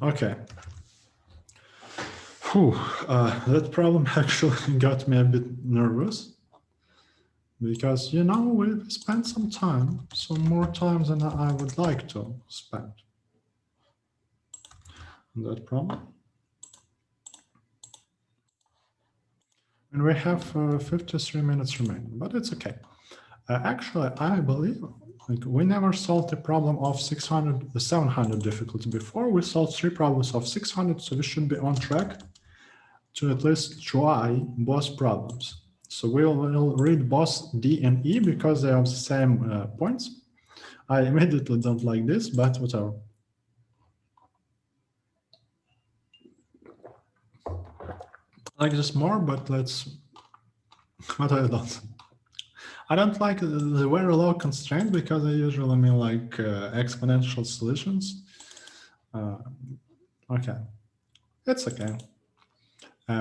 A: Okay. Whew, that problem actually got me a bit nervous. Because, you know, we've spent some time, some more time than I would like to spend on that problem. And we have 53 minutes remaining, but it's okay. Actually, I believe like we never solved the problem of 700 difficulty before. We solved 3 problems of 600, so we should be on track to at least try both problems. So we'll read both D and E because they have the same points. I immediately don't like this, but whatever. I like this more, but let's, what I don't. I don't like the very low constraint because I usually mean like exponential solutions. Okay, it's okay.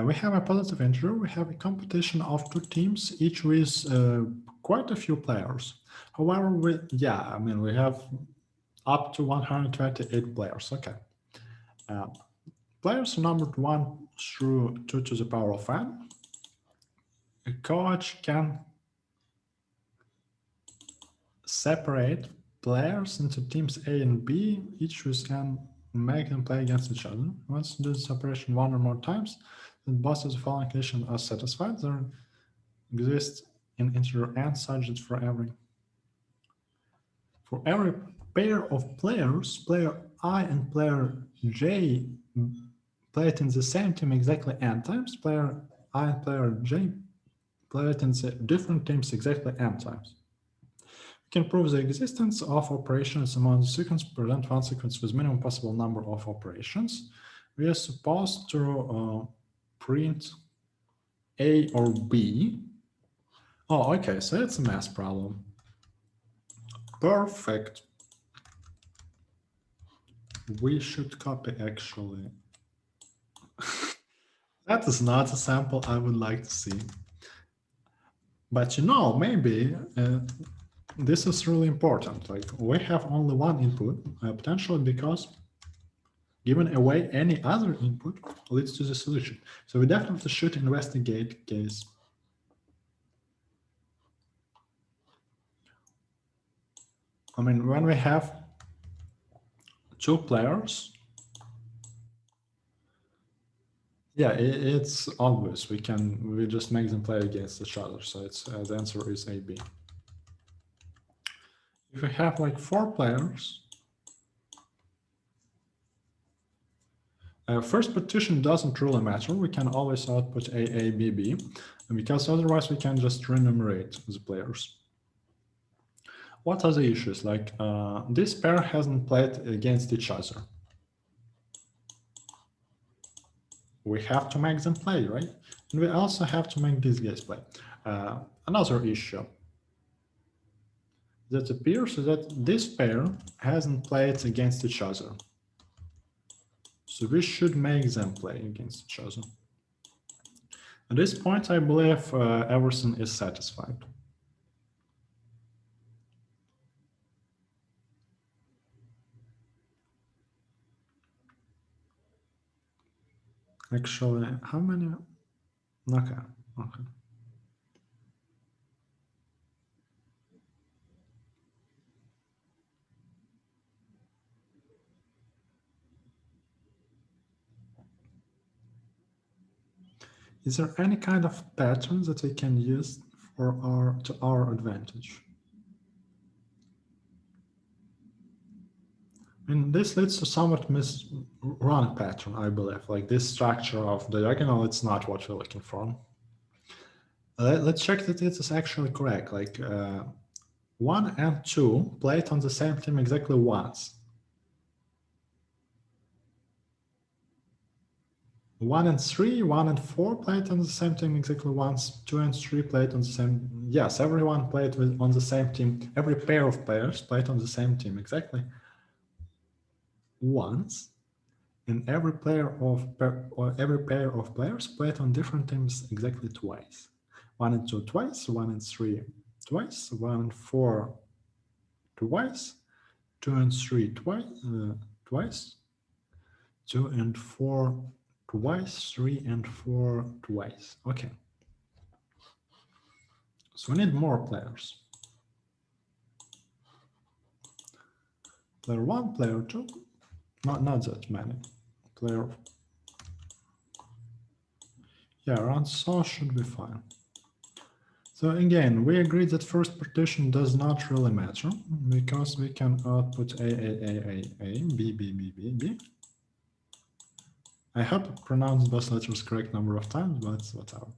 A: We have a positive integer. We have a competition of 2 teams, each with quite a few players. However, I mean, we have up to 128 players. Okay. Players are numbered 1 through 2 to the power of n. A coach can separate players into teams A and B, each with n, make them play against each other. Once you do this operation 1 or more times, then both of the following conditions are satisfied. There exists an integer n such that for every pair of players, player I and player J play it in the same team exactly n times, player I and player J play it in the different teams exactly n times. We can prove the existence of operations among the sequence, present one sequence with minimum possible number of operations. We are supposed to print A or B. Oh, okay, so it's a math problem. Perfect. We should copy actually. That is not a sample I would like to see. But you know, maybe this is really important. Like we have only one input, potentially because giving away any other input leads to the solution. So we definitely should investigate case. I mean, when we have 2 players, yeah, it's obvious. We just make them play against each other. So it's the answer is AB. If we have like 4 players, first partition doesn't really matter. We can always output A, B, B, because otherwise we can just renumerate the players. What are the issues? Like this pair hasn't played against each other. We have to make them play, right? And we also have to make these guys play. Another issue that appears is that this pair hasn't played against each other. So we should make them play against each other. At this point, I believe everything is satisfied. Actually, how many? Okay, okay. Is there any kind of pattern that we can use for to our advantage? And this leads to somewhat misrun pattern, I believe. Like this structure of diagonal, it's not what we're looking for. Let's check that it is actually correct. Like 1 and 2 played on the same team exactly once. 1 and 3, 1 and 4 played on the same team exactly once. 2 and 3 played on the same. Yes, everyone played on the same team. Every pair of players played on the same team exactly once. And every pair of players played on different teams exactly twice. 1 and 2 twice, 1 and 3 twice, 1 and 4 twice, 2 and 3 twice, 2 and 4 twice, 3 and 4 twice. Okay. So we need more players. Player 1, player 2, not that many. Player, yeah, around so should be fine. So again, we agreed that first partition does not really matter because we can output A, B, B, B, B, B. I hope I pronounced those letters correct number of times, but it's whatever.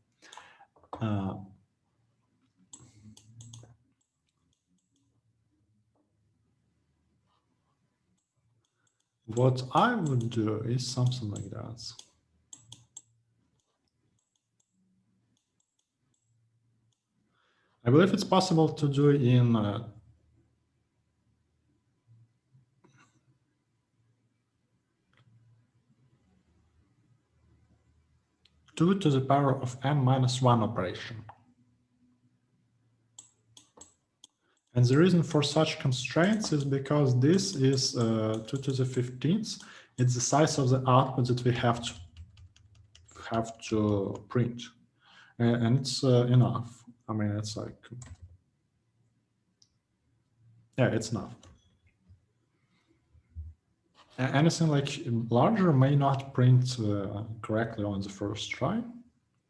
A: What I would do is something like that. I believe it's possible to do in 2 to the power of n minus 1 operation. And the reason for such constraints is because this is 2 to the 15th. It's the size of the output that we have to print. And it's enough. I mean, it's like, yeah, it's enough. Anything like larger may not print correctly on the first try,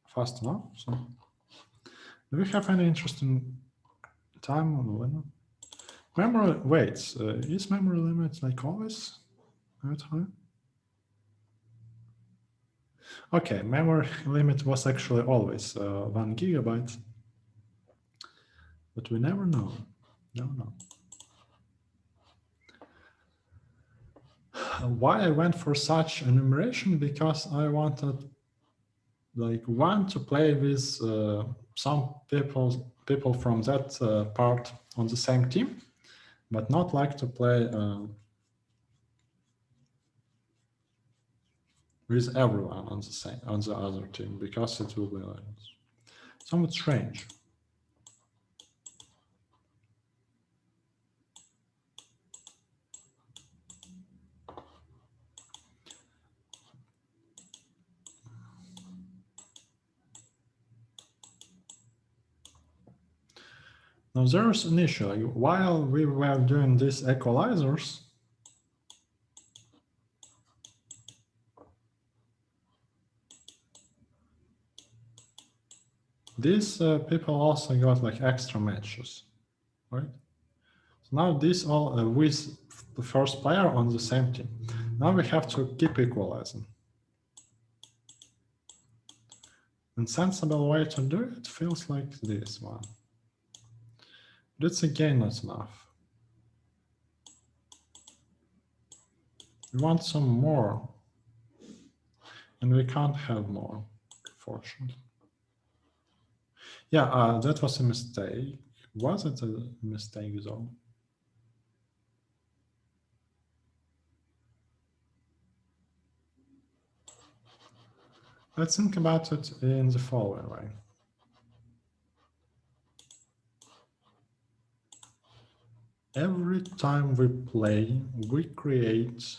A: fast enough. So, do we have any interesting time on the limit? Memory, wait, is memory limit like always at high? Okay, memory limit was actually always 1 gigabyte, but we never know. No. Why I went for such enumeration? Because I wanted like one to play with some people from that part on the same team, but not like to play with everyone on the other team, because it will be like somewhat strange. Now there's an issue. Like, while we were doing these equalizers, these people also got like extra matches, right? So now these all with the first player on the same team. Now we have to keep equalizing. And sensible way to do it feels like this one. But it's again not enough. We want some more. And we can't have more, unfortunately. Yeah, that was a mistake. Was it a mistake though? Let's think about it in the following way. Every time we play, we create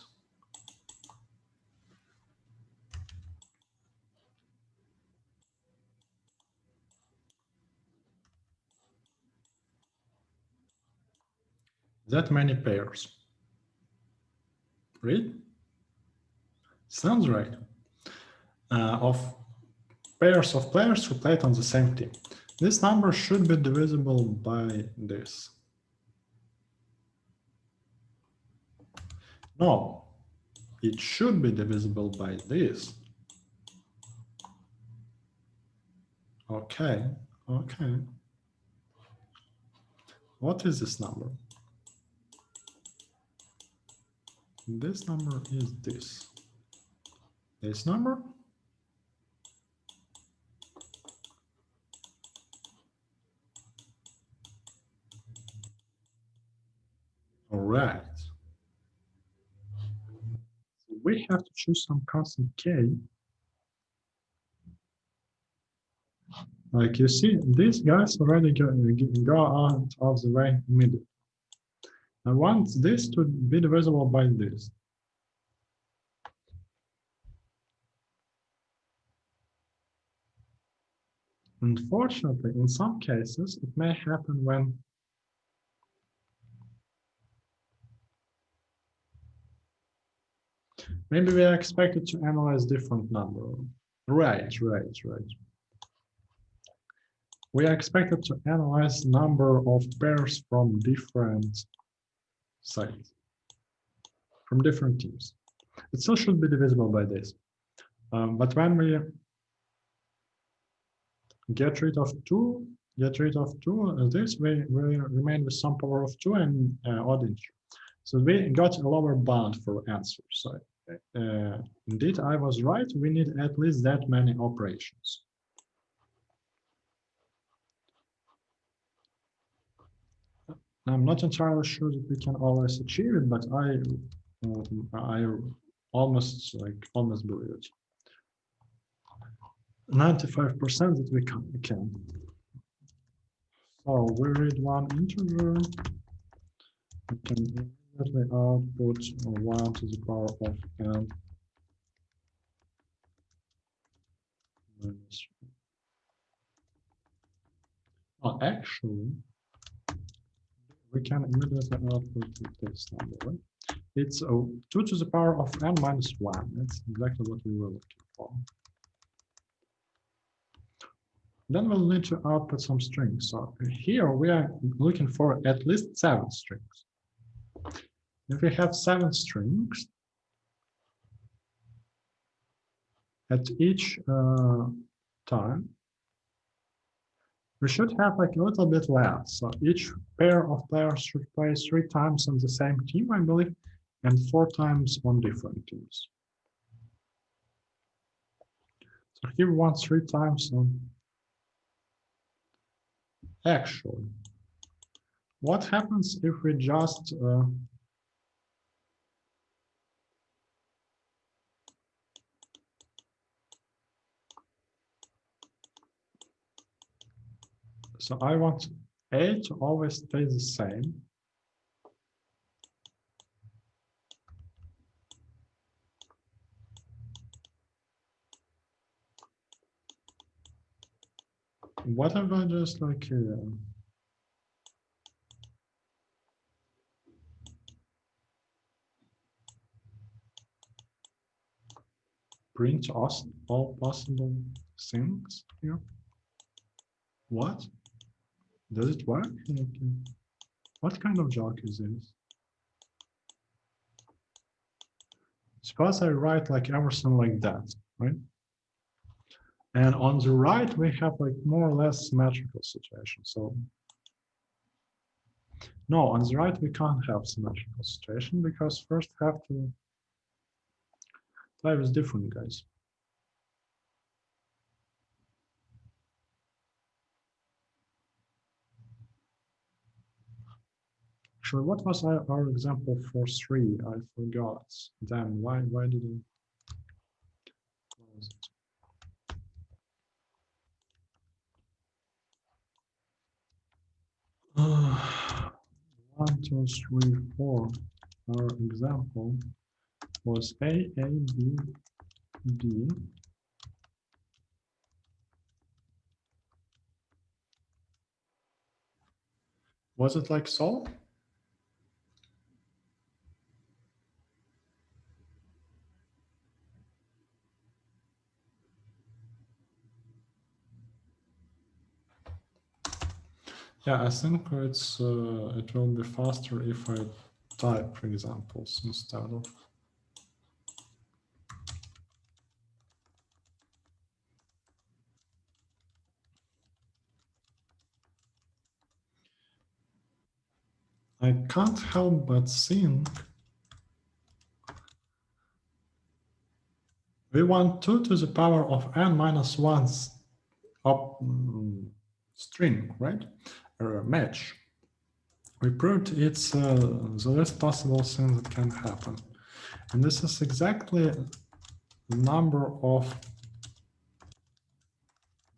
A: that many pairs. Right? Sounds right. Of pairs of players who played on the same team. This number should be divisible by this. No, it should be divisible by this. Okay, okay. What is this number? This number is this. This number? All right. So we have to choose some constant k. Like you see, these guys already go out of the way immediately. I want this to be divisible by this. Unfortunately, in some cases, it may happen when maybe we are expected to analyze different number. Right. We are expected to analyze number of pairs from different sides, from different teams. It still should be divisible by this. But when we get rid of two, this, we remain with some power of 2 and odd integer. So we got a lower bound for answers. So indeed, I was right. We need at least that many operations. I'm not entirely sure that we can always achieve it, but I almost believe it. 95% that we can. So we read one integer. We can immediately output 1 to the power of n minus. Oh, actually, we can immediately output this number, right? It's 2 to the power of n minus 1. That's exactly what we were looking for. Then we'll need to output some strings. So here we are looking for at least 7 strings. If we have 7 strings, at each time, we should have like a little bit less. So each pair of players should play 3 times on the same team, I believe, and 4 times on different teams. So here we want 3 times on. Actually, what happens if we just so I want A to always stay the same. What if I just like print us all possible things here? What? Does it work? What kind of joke is this? Suppose I write like everything like that, right? And on the right, we have like more or less symmetrical situation. So no, on the right, we can't have symmetrical situation because first have to Life is different, guys. Actually, what was our example for 3? I forgot. Damn, why didn't close it? 1, 2, 3, 4. Our example was A, B, B. Was it like so? Yeah, I think it will be faster if I type examples instead of. I can't help but think we want 2 to the power of n minus 1 string, right? Or match. We proved it's the least possible thing that can happen. And this is exactly the number of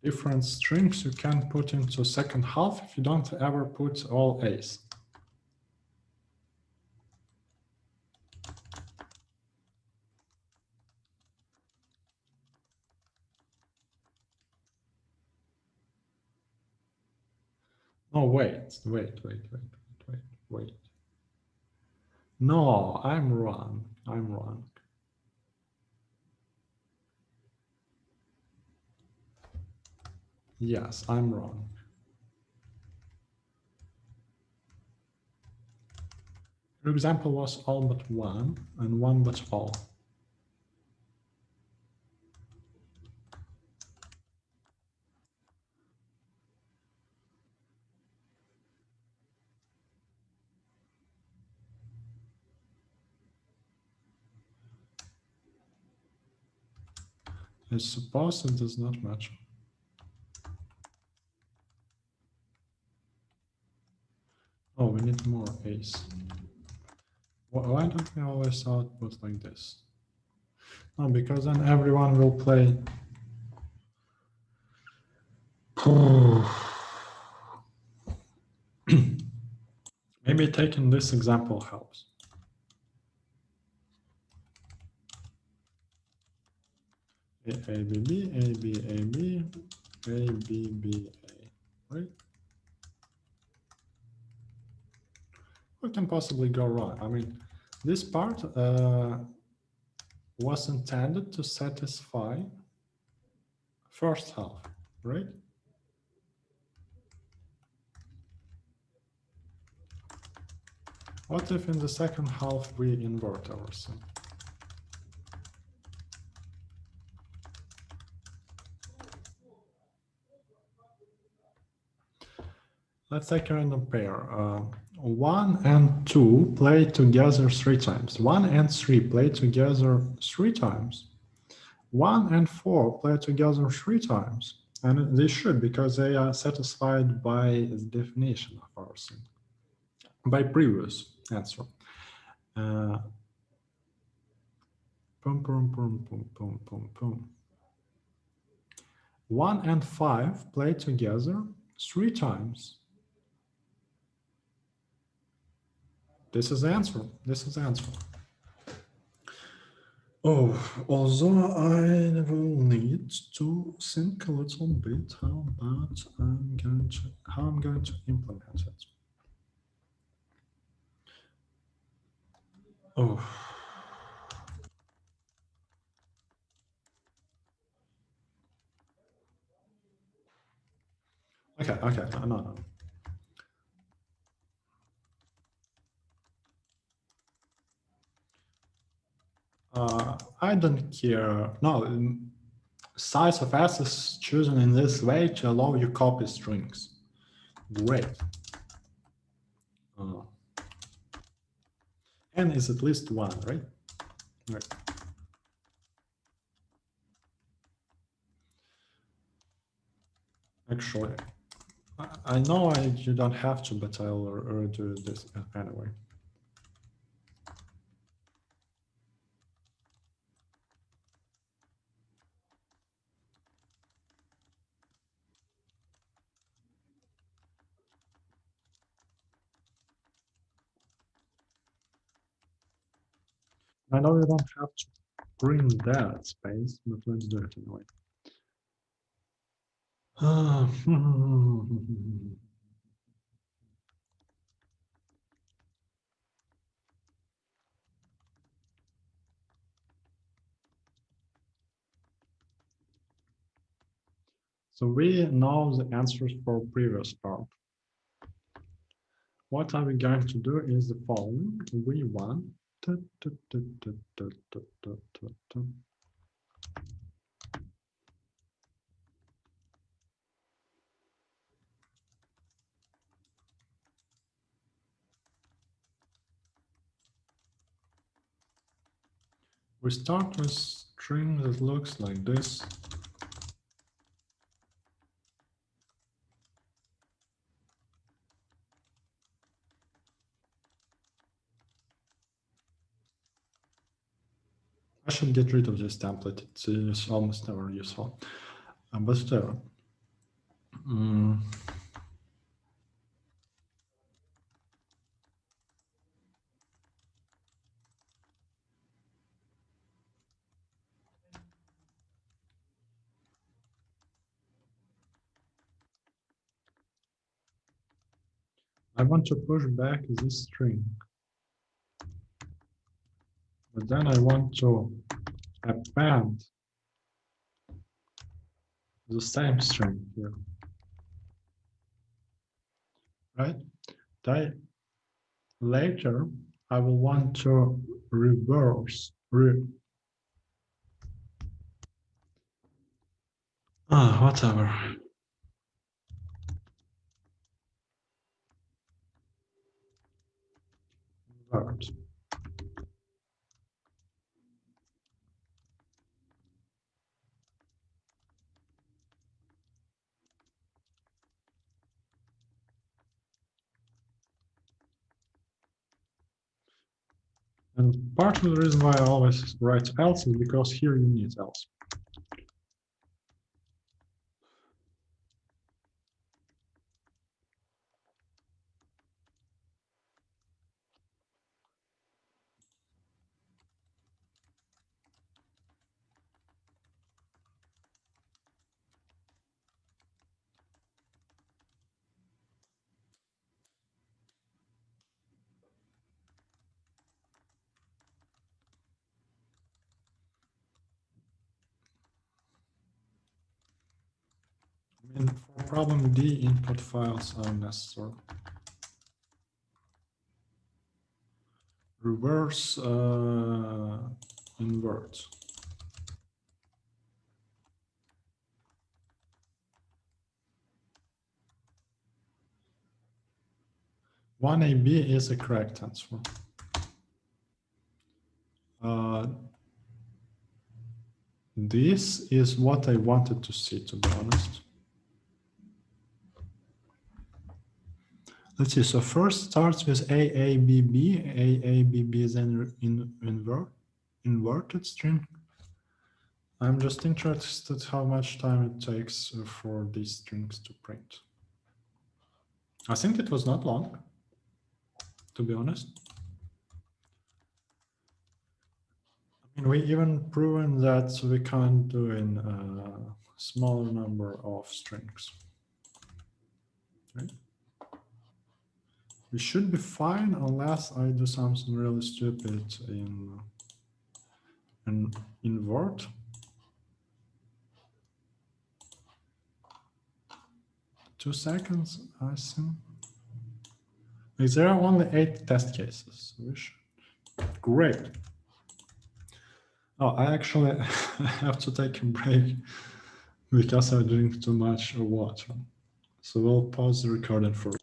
A: different strings you can put into second half if you don't ever put all A's. No, wait. No, I'm wrong. Yes, I'm wrong. Your example was all but 1 and 1 but all. I suppose it does not matter. Oh, we need more A's. Why don't we always output like this? No, because then everyone will play. Maybe taking this example helps. A, B, B, A, B, A, B, A, B, B, A, right? What can possibly go wrong? I mean, this part was intended to satisfy first half, right? What if in the second half we invert everything? Let's take a random pair. 1 and 2 play together 3 times. 1 and 3 play together 3 times. 1 and 4 play together 3 times. And they should, because they are satisfied by the definition of our thing, by previous answer. Boom, boom, boom, boom, boom, boom, boom. 1 and 5 play together 3 times. This is the answer. This is the answer. Oh, although I will need to think a little bit how I'm going to implement it. Oh. Okay, no. I don't care. No, size of S is chosen in this way to allow you copy strings. Great. N is at least 1, right? Right. Actually, I know you don't have to, but I'll do this anyway. I know you don't have to print that space, but let's do it anyway. So we know the answers for previous part. What are we going to do is the following. We want we start with string that looks like this. I should get rid of this template. It's almost never useful. But still. I want to push back this string. But then I want to append the same string here. Right? Later, I will want to reverse. Whatever. Invert. And part of the reason why I always write else is because here you need else. I mean, for problem D, input files are necessary. Reverse invert. One AB is a correct answer. This is what I wanted to see, to be honest. Let's see. So first starts with AABB. AABB is an inverted string. I'm just interested how much time it takes for these strings to print. I think it was not long, to be honest. I mean, we even proven that we can't do in a smaller number of strings. Right? We should be fine unless I do something really stupid in invert. Two seconds, I think. There are only 8 test cases. Great. Oh, I actually have to take a break because I drink too much water. So we'll pause the recording for